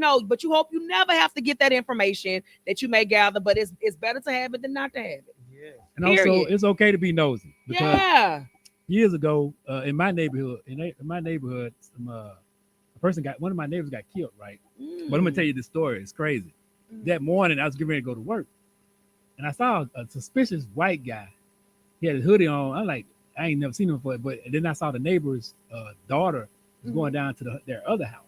hope you never have to get that information that you may gather. But it's better to have it than not to have it. Yes. and also Period. it's okay to be nosy because Yeah. years ago, in my neighborhood, a person got one of my neighbors got killed. Right, but I'm gonna tell Mm. you this story. It's crazy. Mhm. That morning, I was getting ready to go to work, and I saw a suspicious white guy. He had a hoodie on. I'm like, I ain't never seen him before. But then I saw the neighbor's daughter was going Mhm. down to their other house.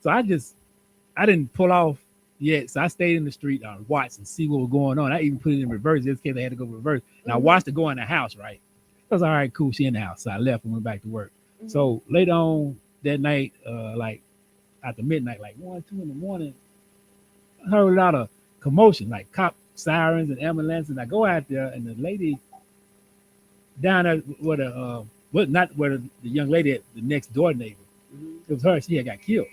So I didn't pull off yet. So I stayed in the street, watched and see what was going on. I even put it in reverse just in case I had to go reverse. And I Mhm. watched her go in the house, right? I was all right, cool. She in the house. So I left and went back to work. Mhm. So later on that night, like after midnight, like 1, 2 in the morning, I heard a lot of commotion, like cop sirens and ambulance. And I go out there, and the lady down there where what not where the young lady, the next door neighbor, Mm-hmm. it was her. She had got killed.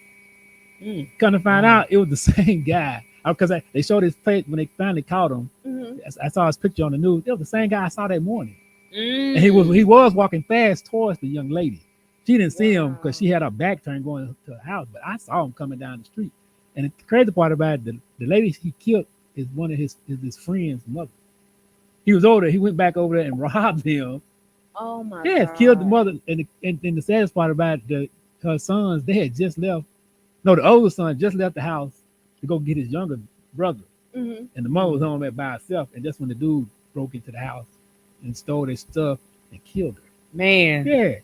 Mm. Come to find Wow. out, it was the same guy. Because they showed his face when they finally caught him. Mhm. I saw his picture on the news. It was the same guy I saw that morning, and he Mm. was walking fast towards the young lady. She didn't see him because Wow. she had her back turned going to the house, but I saw him coming down the street. And the crazy part about it, the lady he killed is one of his friend's mother. He was older. He went back over there and robbed him. Oh my Yeah, killed the God. mother. And the saddest part about it, her sons, they had just left. No, the older son just left the house to go get his younger brother. Mhm. And the mother was home there by herself. And that's when the dude broke into the house and stole their stuff and killed her. Man. Yeah.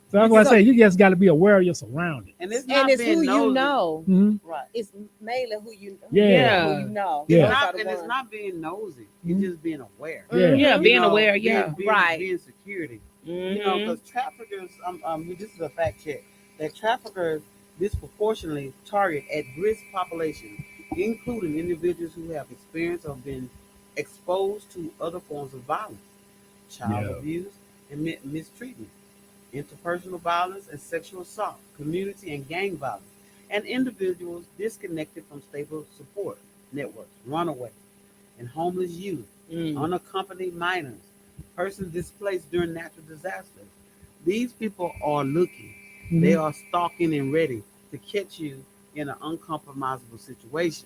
So that's You why I just So, say you just got to be aware of your surroundings. and it's and not it's who being you nosy. know. Mm-hmm. Right. It's mainly Yeah. who you know. Yeah. Those are the It's ones. not being nosy. It's Mhm. just being aware. Yeah. Yeah. Mhm. Being aware. Yeah. Right. Being security. Mm-hmm. Because traffickers, this is a fact check, that traffickers disproportionately target at-risk populations, including individuals who have experienced or been exposed to other forms of violence, child Yeah. abuse, and mistreatment, interpersonal violence and sexual assault, community and gang violence, and individuals disconnected from stable support networks, runaway and homeless youth, Mm. unaccompanied minors, persons displaced during natural disasters. These people are looking. They Mhm. are stalking and ready to catch you in an uncompromisable situation.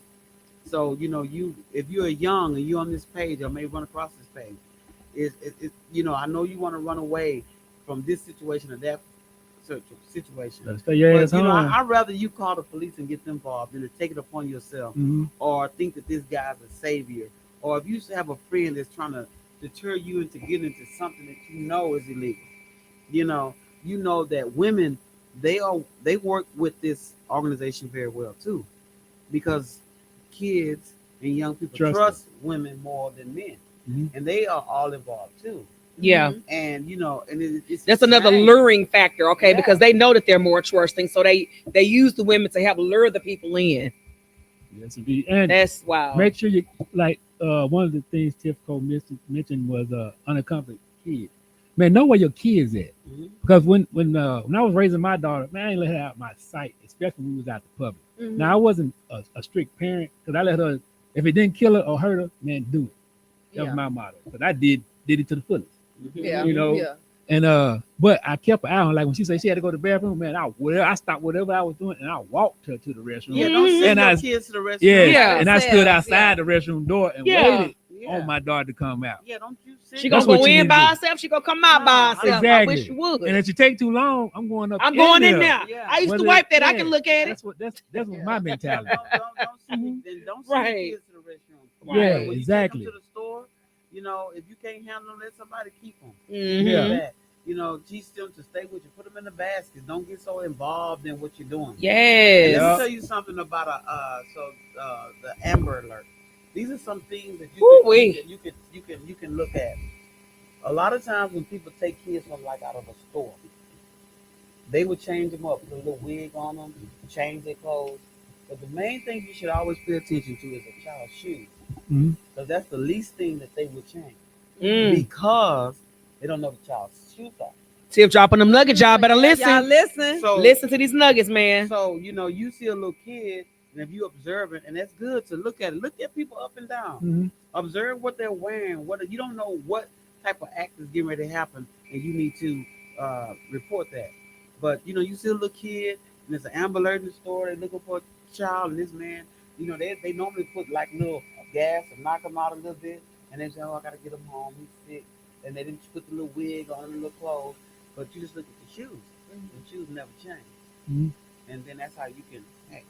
So, you if you're young and you're on this page or may run across this page, I know you want to run away from this situation or that situation. Better stay your But ass home. I'd rather you call the police and get them involved than to take it upon yourself Mhm. or think that this guy's a savior. Or if you have a friend that's trying to deter you into getting into something that you know is illegal, you know, that women they work with this organization very well too, because kids and young people Trust trust women more than men, Mhm. and they are all involved too. Yeah. Mhm. And it's That's a another shame. luring factor, okay? Yeah. Because they know that they're more trusting, so they use the women to help lure the people in. Yes, indeed. And That's wow. make sure you like one of the things Tiff Cole mentioned was unaccompanied kids. Man, know where your kids at. Mhm. Because when I was raising my daughter, man, I ain't let her out my sight, especially when we was out the public. Mhm. Now I wasn't a strict parent because I let her, if it didn't kill her or hurt her, man, do it. That was Yeah. my motto. But I did it to the fullest. Mhm. Yeah. You know. Yeah. And but I kept an eye on, like when she said she had to go to the bathroom, man, I stopped whatever I was doing and I walked her to the restroom. Yeah, don't send And your I- kids to the restaurant. Yeah, Yeah. and I stood Themselves, outside the restroom door and Yeah. waited Yeah. on my daughter to come out. Yeah, don't you send She your gonna That's what go you in need to by do. herself. She gonna come out No, by herself. I Exactly. wish you would. And if you take too long, I'm going up. I'm going in there. there. Yeah. I used to Whether- wipe that. I yeah, can look at it. That's what my mentality. don't send then don't send Right. your kids to the restroom. Yeah, When you exactly. take them to the store, if you can't handle them, let somebody keep them. Yeah. Mhm. That. Teach them to stay with you. Put them in the basket. Don't get so involved in what you're doing. And Yes. let Yeah. me tell you something about the Amber Alert. These are some things that Woo-wee. you can look at. A lot of times when people take kids from like out of a store, they would change them up, put a little wig on them, change their clothes. But the main thing you should always pay attention to is a child's shoes, Mhm. because that's the least thing that they would change, Mm. because they don't know the child's shoe size. Tip dropping them nuggets. Y'all better Yeah, listen. Y'all listen. So Listen to these nuggets, man. So you see a little kid, and if you observe it, and that's good to look at it. Look at people up and down. Mhm. Observe what they're wearing. What you don't know what type of act is getting ready to happen, and you need to report that. But you see a little kid, and there's an Amber Alert in the store. They're looking for a child, and this man, they normally put like little gas and knock him out a little bit, and they say, "Oh, I gotta get him home. He's sick." And they didn't put the little wig on, the little clothes, but you just look at the shoes. The shoes never change, Mhm. and then that's how you can. Hey,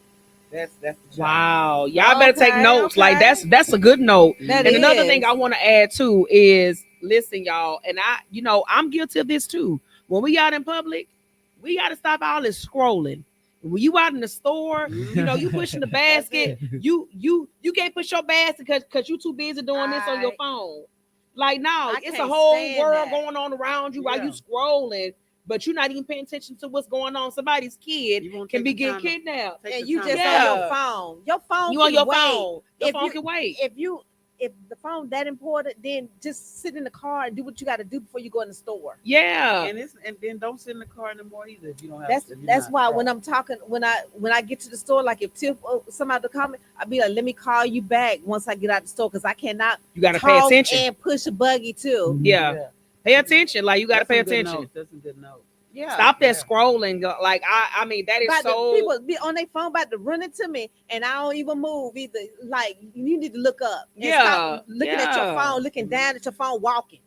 that's the child. Wow. Y'all better take Okay, notes. Like okay. that's a good note. That And another is. thing I want to add too is listen, y'all, and I'm guilty of this too. When we out in public, we gotta stop all this scrolling. When you out in the store, you pushing the That's basket, it. you can't push your basket because you too busy doing this on your Right. phone. Like no, I it's a can't whole stand world that. going on around you while Yeah. you scrolling, but you're not even paying attention to what's going on. Somebody's kid You won't can take be the getting time to- kidnapped. Take And the you time just to- on Yeah. your phone. Your phone You can on your wait. phone. Your If phone you- can wait. If the phone that important, then just sit in the car and do what you got to do before you go in the store. Yeah. and then don't sit in the car anymore either if you don't have. That's if you're that's not why car. when I'm talking, when I get to the store, like if Tiff somebody to call me, I'll be like, let me call you back once I get out the store because I cannot You gotta pay talk attention. and push a buggy too. Yeah. Pay attention. Like you gotta That's pay some good attention. notes. That's some good notes. Yeah. Stop that Yeah. scrolling. Like I mean that is About so the people be on their phone about to run into me and I don't even move either. Like you need to look up. And Yeah, stop looking at your yeah. phone, looking down at your phone, walking.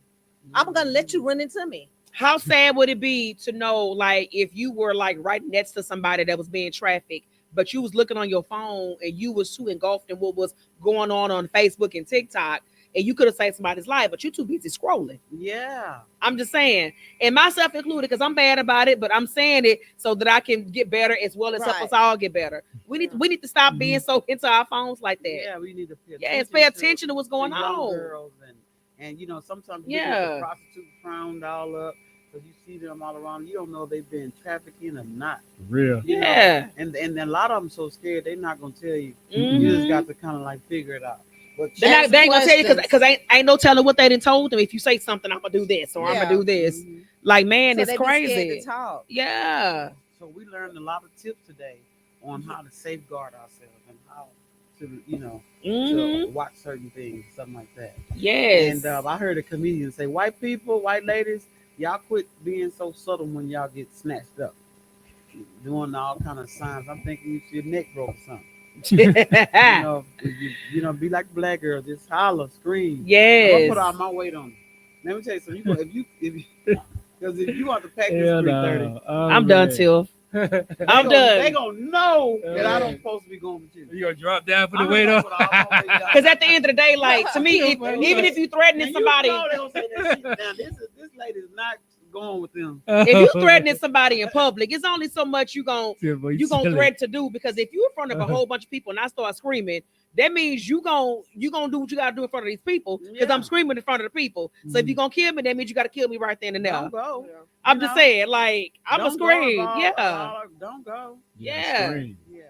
I'm gonna let you run into me. how sad would it be to know like if you were like right next to somebody that was being trafficked, but you was looking on your phone and you was too engulfed in what was going on Facebook and TikTok, and you could have saved somebody's life, but you too busy scrolling. Yeah. I'm just saying, and myself included, because I'm bad about it, but I'm saying it so that I can get better as well as help Right. us all get better. We need to stop being so into our phones like that. Yeah, we need to pay attention. Yes, pay attention to what's going to young on. girls and sometimes you Yeah. get the prostitute frowned all up because you see them all around. You don't know if they've been trafficking or not. Real. You know? Yeah. And a lot of them so scared they're not gonna tell you. Mhm. You just got to kind of like figure it out. But They ain't gonna tell you questions. because ain't no telling what they done told them. If you say something, I'm gonna do this or I'm Yeah. gonna do this. Mhm. Like man, So it's they be scared crazy. to talk. Yeah. So we learned a lot of tips today on how to safeguard ourselves and how to, to Hmm. watch certain things, something like that. Yes. And I heard a comedian say, "White people, white ladies, y'all quit being so subtle when y'all get snatched up, doing all kind of signs. I'm thinking your neck broke or something. If be like black girl, just holler, scream. I'm gonna Yes. put all my weight on it. Let me tell you something. Because if you want to pack this Hell 330, no. Oh, I'm done, man. Tiff. I'm they done. gonna know that I Yeah. don't supposed to be going with you. You gonna drop down for the I'm weight gonna up? put all my weight down. Because at the end of the day, like to me, Yeah, even if you threatening And somebody, you know they gonna say that shit. Now this lady's not going with them. if you threatening somebody in public, it's only so much Yeah, boy, you gonna silly. threaten to do. Because if you in front of a whole bunch of people and I start screaming, that means you gonna do what you gotta do in front of these people. Because Yeah. I'm screaming in front of the people. So if you're gonna kill me, that means you gotta kill me right then and there. Don't go. I'm just saying, like I'm a Don't go scream. involved. Yeah. Don't go. Yeah. Scream. Yeah.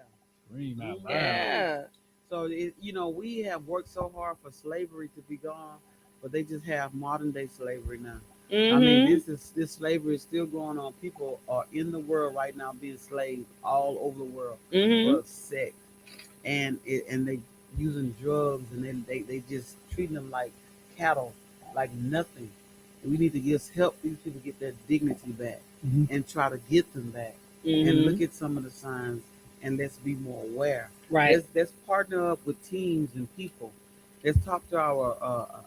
Scream out loud. Yeah. So we have worked so hard for slavery to be gone, but they just have modern day slavery now. I mean, Hmm. this slavery is still going on. People are in the world right now being slaves all over the world Hmm. for sex, and they using drugs, and they just treating them like cattle, like nothing. And we need to just help these people get their dignity back Mhm. and try to get them back and look at some of the signs and let's be more aware. Right. Let's partner up with teams and people. Let's talk to our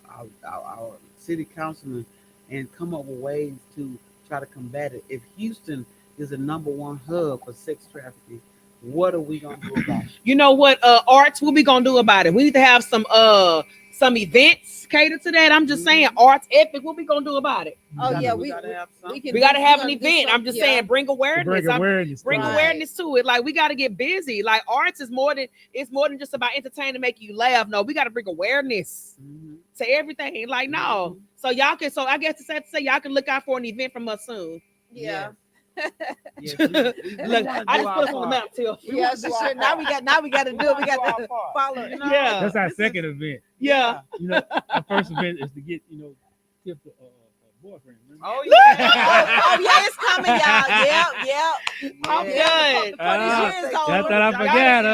city councilman and come up with ways to try to combat it. If Houston is the number one hub for sex trafficking, what are we gonna do about it? You know what? Arts. What we gonna do about it? We need to have some events catered to that. I'm just saying, arts epic. What we gonna do about it? Oh yeah, we gotta have something. can We gotta do- have we an gonna do event. I'm something, just yeah. saying, bring To awareness. bring awareness. Bring to it. Right. awareness to it. Like we got to get busy. Like arts is more than just about entertaining, make you laugh. No, we got to bring awareness Mhm. to everything. Like no, so y'all can. So I guess it's safe to say y'all can look out for an event from us soon. Yeah. Yes, Look, wanna I do just our put us on the part. map, Till. We Yeah, wanna do our now we got to do it. We got our to part. follow. You know? Yeah. That's our This is- second event. Yeah. You know, our first event is to get Tip a boyfriend. Remember? Oh yeah. Oh yeah, it's coming, y'all. Yep. I'm Yeah. done. Before this Ah, year is that's over. what I forgot,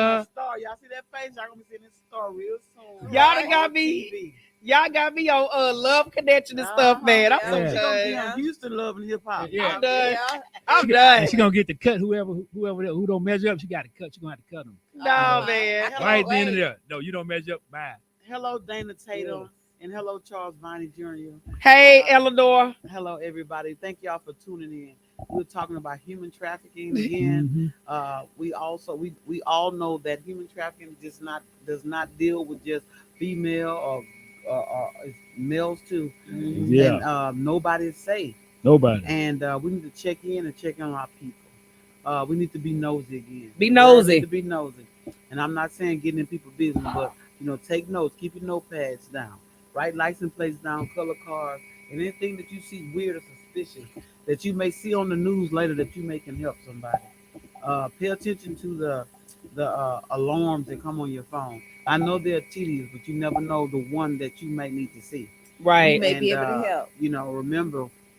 Y'all see that face? Y'all gonna be seeing this star real soon. Y'all done Right. got On me. TV. Y'all got me on love connection and stuff, man. I'm yeah. so Yeah. She gonna be done. on Houston Love and Hip Hop. Yeah. I'm done. Yeah. I'm done. And she gonna get to cut who don't measure up. She got to cut. She gonna have to cut them No, Oh, man. I can't right then and wait. there. No, you don't measure up. Bye. Hello, Dana Tatum, and hello, Charles Viney Jr. Hey, Eleanor. Hello, everybody. Thank y'all for tuning in. We're talking about human trafficking again. Mhm. We also we all know that human trafficking does not deal with just female or it's males too, Yeah. and nobody is safe. Nobody. And we need to check in and check on our people. We need to be nosy again. Be The world nosy. need to be nosy. And I'm not saying getting in people's business, but take notes, keep your notepads down, write license plates down, color cards, and anything that you see weird or suspicious that you may see on the news later that you may can help somebody. Pay attention to the alarms that come on your phone. I know they're tedious, but you never know the one that you may need to see. Right. You may be able to help.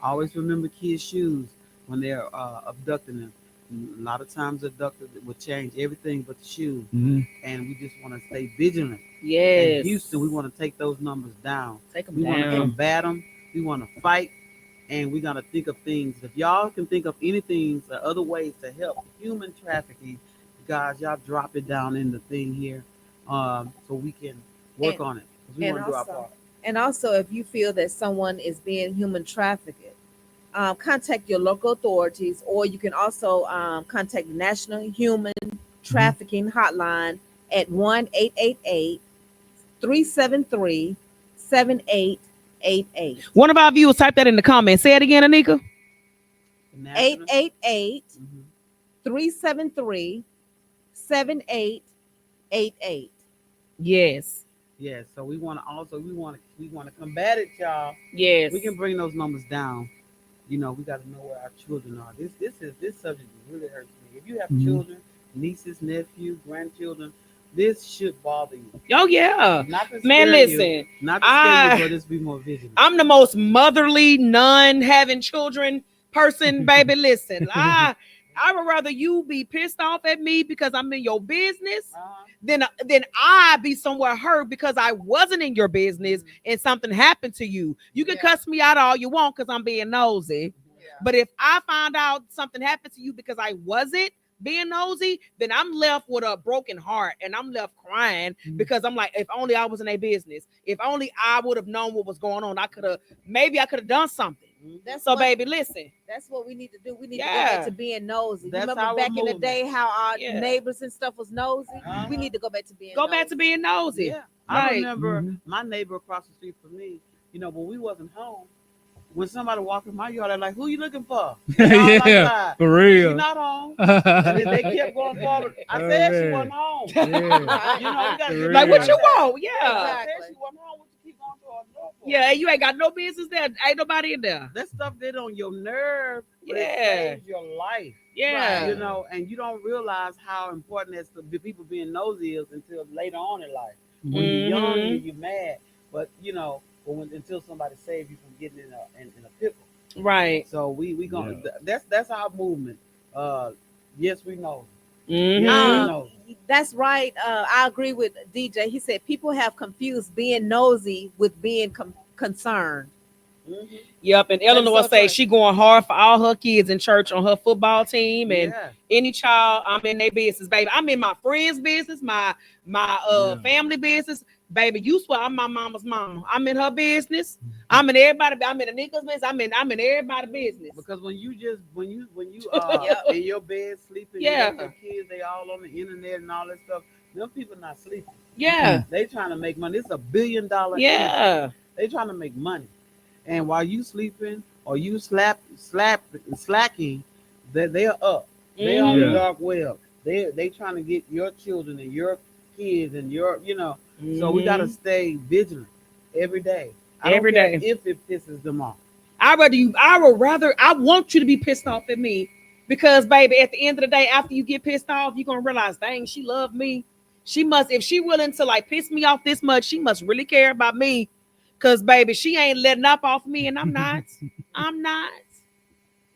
Always remember kids' shoes when they're abducting them. A lot of times, abductors will change everything but the shoes, Mhm. and we just want to stay vigilant. Yes. In Houston, we want to take those numbers down. Take them We want to down. combat them. We want to fight, and we got to think of things. If y'all can think of anything or other ways to help human trafficking, guys, y'all drop it down in the thing here, so we can work And- on it. 'Cause we and want to do our also- part. And also, if you feel that someone is being human trafficked, contact your local authorities, or you can also contact the National Human Trafficking Hotline at 1-888-373-7888. One of our viewers type that in the comments. Say it again, Anika. The national- 888 Mhm. 373 7888. Yes. Yeah, so we want to combat it, y'all. Yes. We can bring those numbers down. We got to know where our children are. This subject really hurts me. If you have Mhm. children, nieces, nephews, grandchildren, this should bother you. Oh yeah. Not to Man, scare you, listen. not to scare you, I but just be more vigilant. I'm the most motherly, non having children person, baby. Listen, I would rather you be pissed off at me because I'm in your business Uh-huh. than I be somewhere hurt because I wasn't in your business Mhm. and something happened to you. You can Yeah. cuss me out all you want because I'm being nosy. Yeah. But if I find out something happened to you because I wasn't being nosy, then I'm left with a broken heart and I'm left crying because I'm like, if only I was in a business, if only I would have known what was going on, I could have done something. Mhm. That's So, what baby, listen, that's what we need to do. We need to go back yeah, to being nosy. You That's remember our back in the movement. day how our yeah, neighbors and stuff was nosy? Uh-huh. We need to go back to being go nosy. back to being nosy. Yeah, I Like, remember Mhm. my neighbor across the street from me. When we wasn't home, when somebody walked in my yard, they're like, "Who you looking for?" They all Yeah, outside. for She real. not home. And then they Oh, kept going forward. I said she man. wasn't home. Yeah, We gotta for get like back what right real. you there. want? Yeah, I Yeah, said Exactly. she wasn't home. What you keep going to our door for? yeah, you ain't got no business there. Ain't nobody in there. That stuff did on your nerve, but it Yeah, saves your life. yeah, And you don't realize how important that's to be people being nosy is until later on in life. When Mhm. you're young, Mhm. you're mad, but until somebody saves you from getting in a pickle. Right. So we gonna Yeah. that's our movement. Uh, yes, we know. Yes, we Mhm. Um, know. that's right. I agree with DJ. He said people have confused being nosy with being concerned. Hmm. Yep, and That is Eleanor so say true. she going hard for all her kids in church on her football team and Yeah. any child. I'm in their business, baby. I'm in my friends' business, my Yeah. family business, baby. You swear I'm my mama's mama. I'm in her business. I'm in everybody. I'm in the niggas business. I'm in everybody's business. Because when you Yep. in your bed sleeping, you got Yeah, your kids, they all on the internet and all that stuff. Them people not sleeping. yeah, They trying to make money. It's $1 billion industry. yeah. They trying to make money. And while you sleeping or you slacking, they are up. They on the Mhm. Yeah. dark web. They trying to get your children and your kids and your. So we gotta Mhm. stay vigilant every day. I don't Every care day. if it pisses them off. I want you to be pissed off at me because baby, at the end of the day, after you get pissed off, you're gonna realize, dang, she loved me. She must, if she willing to like piss me off this much, she must really care about me. Cause baby, she ain't letting up off me, and I'm not. I'm not.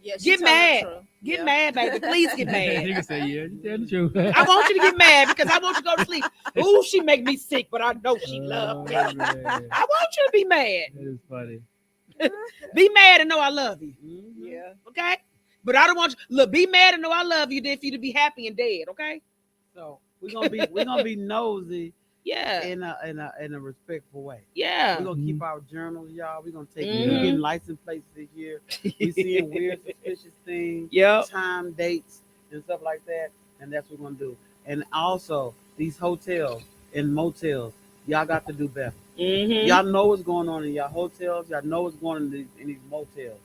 Yeah, she Get telling the mad. truth. Get Yeah. mad, baby. Please get mad. Nigga say, yeah, you tell the truth. I want you to get mad because I want you to go to sleep. Ooh, she make me sick, but I know she loved me. Oh, man. I want you to be mad. That is funny. Be mad and know I love you. Mhm. Yeah. Okay? But I don't want you look, be mad and know I love you than for you to be happy and dead, okay? So we're gonna be nosy Yeah. in a respectful way. Yeah. We're gonna keep Mhm. our journals, y'all. We're gonna take Mhm. we're getting license plates this year. We seeing weird suspicious things, Yep. time, dates, and stuff like that. And that's what we're gonna do. And also these hotels and motels, y'all got to do better. Mm-hmm. Y'all know what's going on in y'all hotels. Y'all know what's going on in these motels.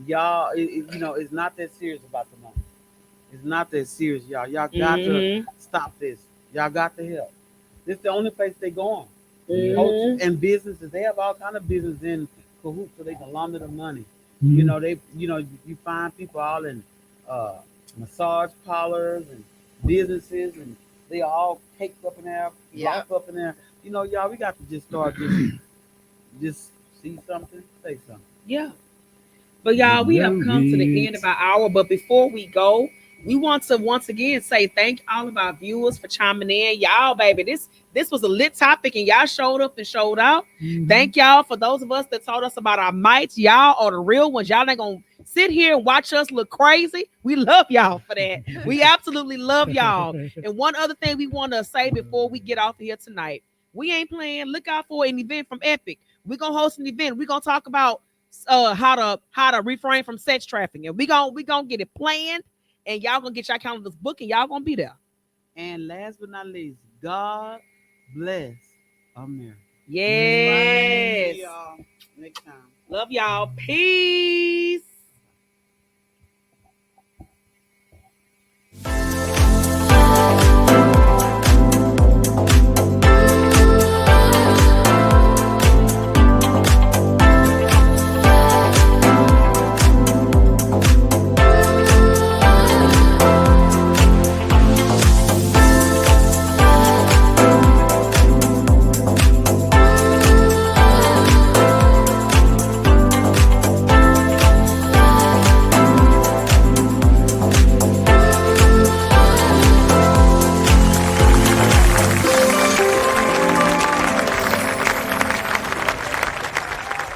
Y'all, it's not that serious about the money. It's not that serious, y'all. Y'all got to Mm-hmm. stop this. Y'all got to help. This is the only place they going. Mm-hmm. And businesses, they have all kind of business in cahoots so they can launder the money. Mhm. You find people all in uh, massage parlors and businesses, and they are all caked up in there, Yeah. locked up in there. Y'all, we got to just start just see something, say something. Yeah. But y'all, we have come to the end of our hour. But before we go, we want to once again say thank all of our viewers for chiming in. Y'all, baby, this was a lit topic and y'all showed up and showed out. Mhm. Thank y'all for those of us that told us about our mites. Y'all are the real ones. Y'all ain't gonna sit here and watch us look crazy. We love y'all for that. We absolutely love y'all. And one other thing we want to say before we get off here tonight, we ain't playing. Look out for an event from Epic. We're gonna host an event. We're gonna talk about how to refrain from sex trafficking. We gonna get it planned, and y'all gonna get y'all calendars booked, and y'all gonna be there. And last but not least, God bless America. Yes. See y'all next time. Love y'all. Peace.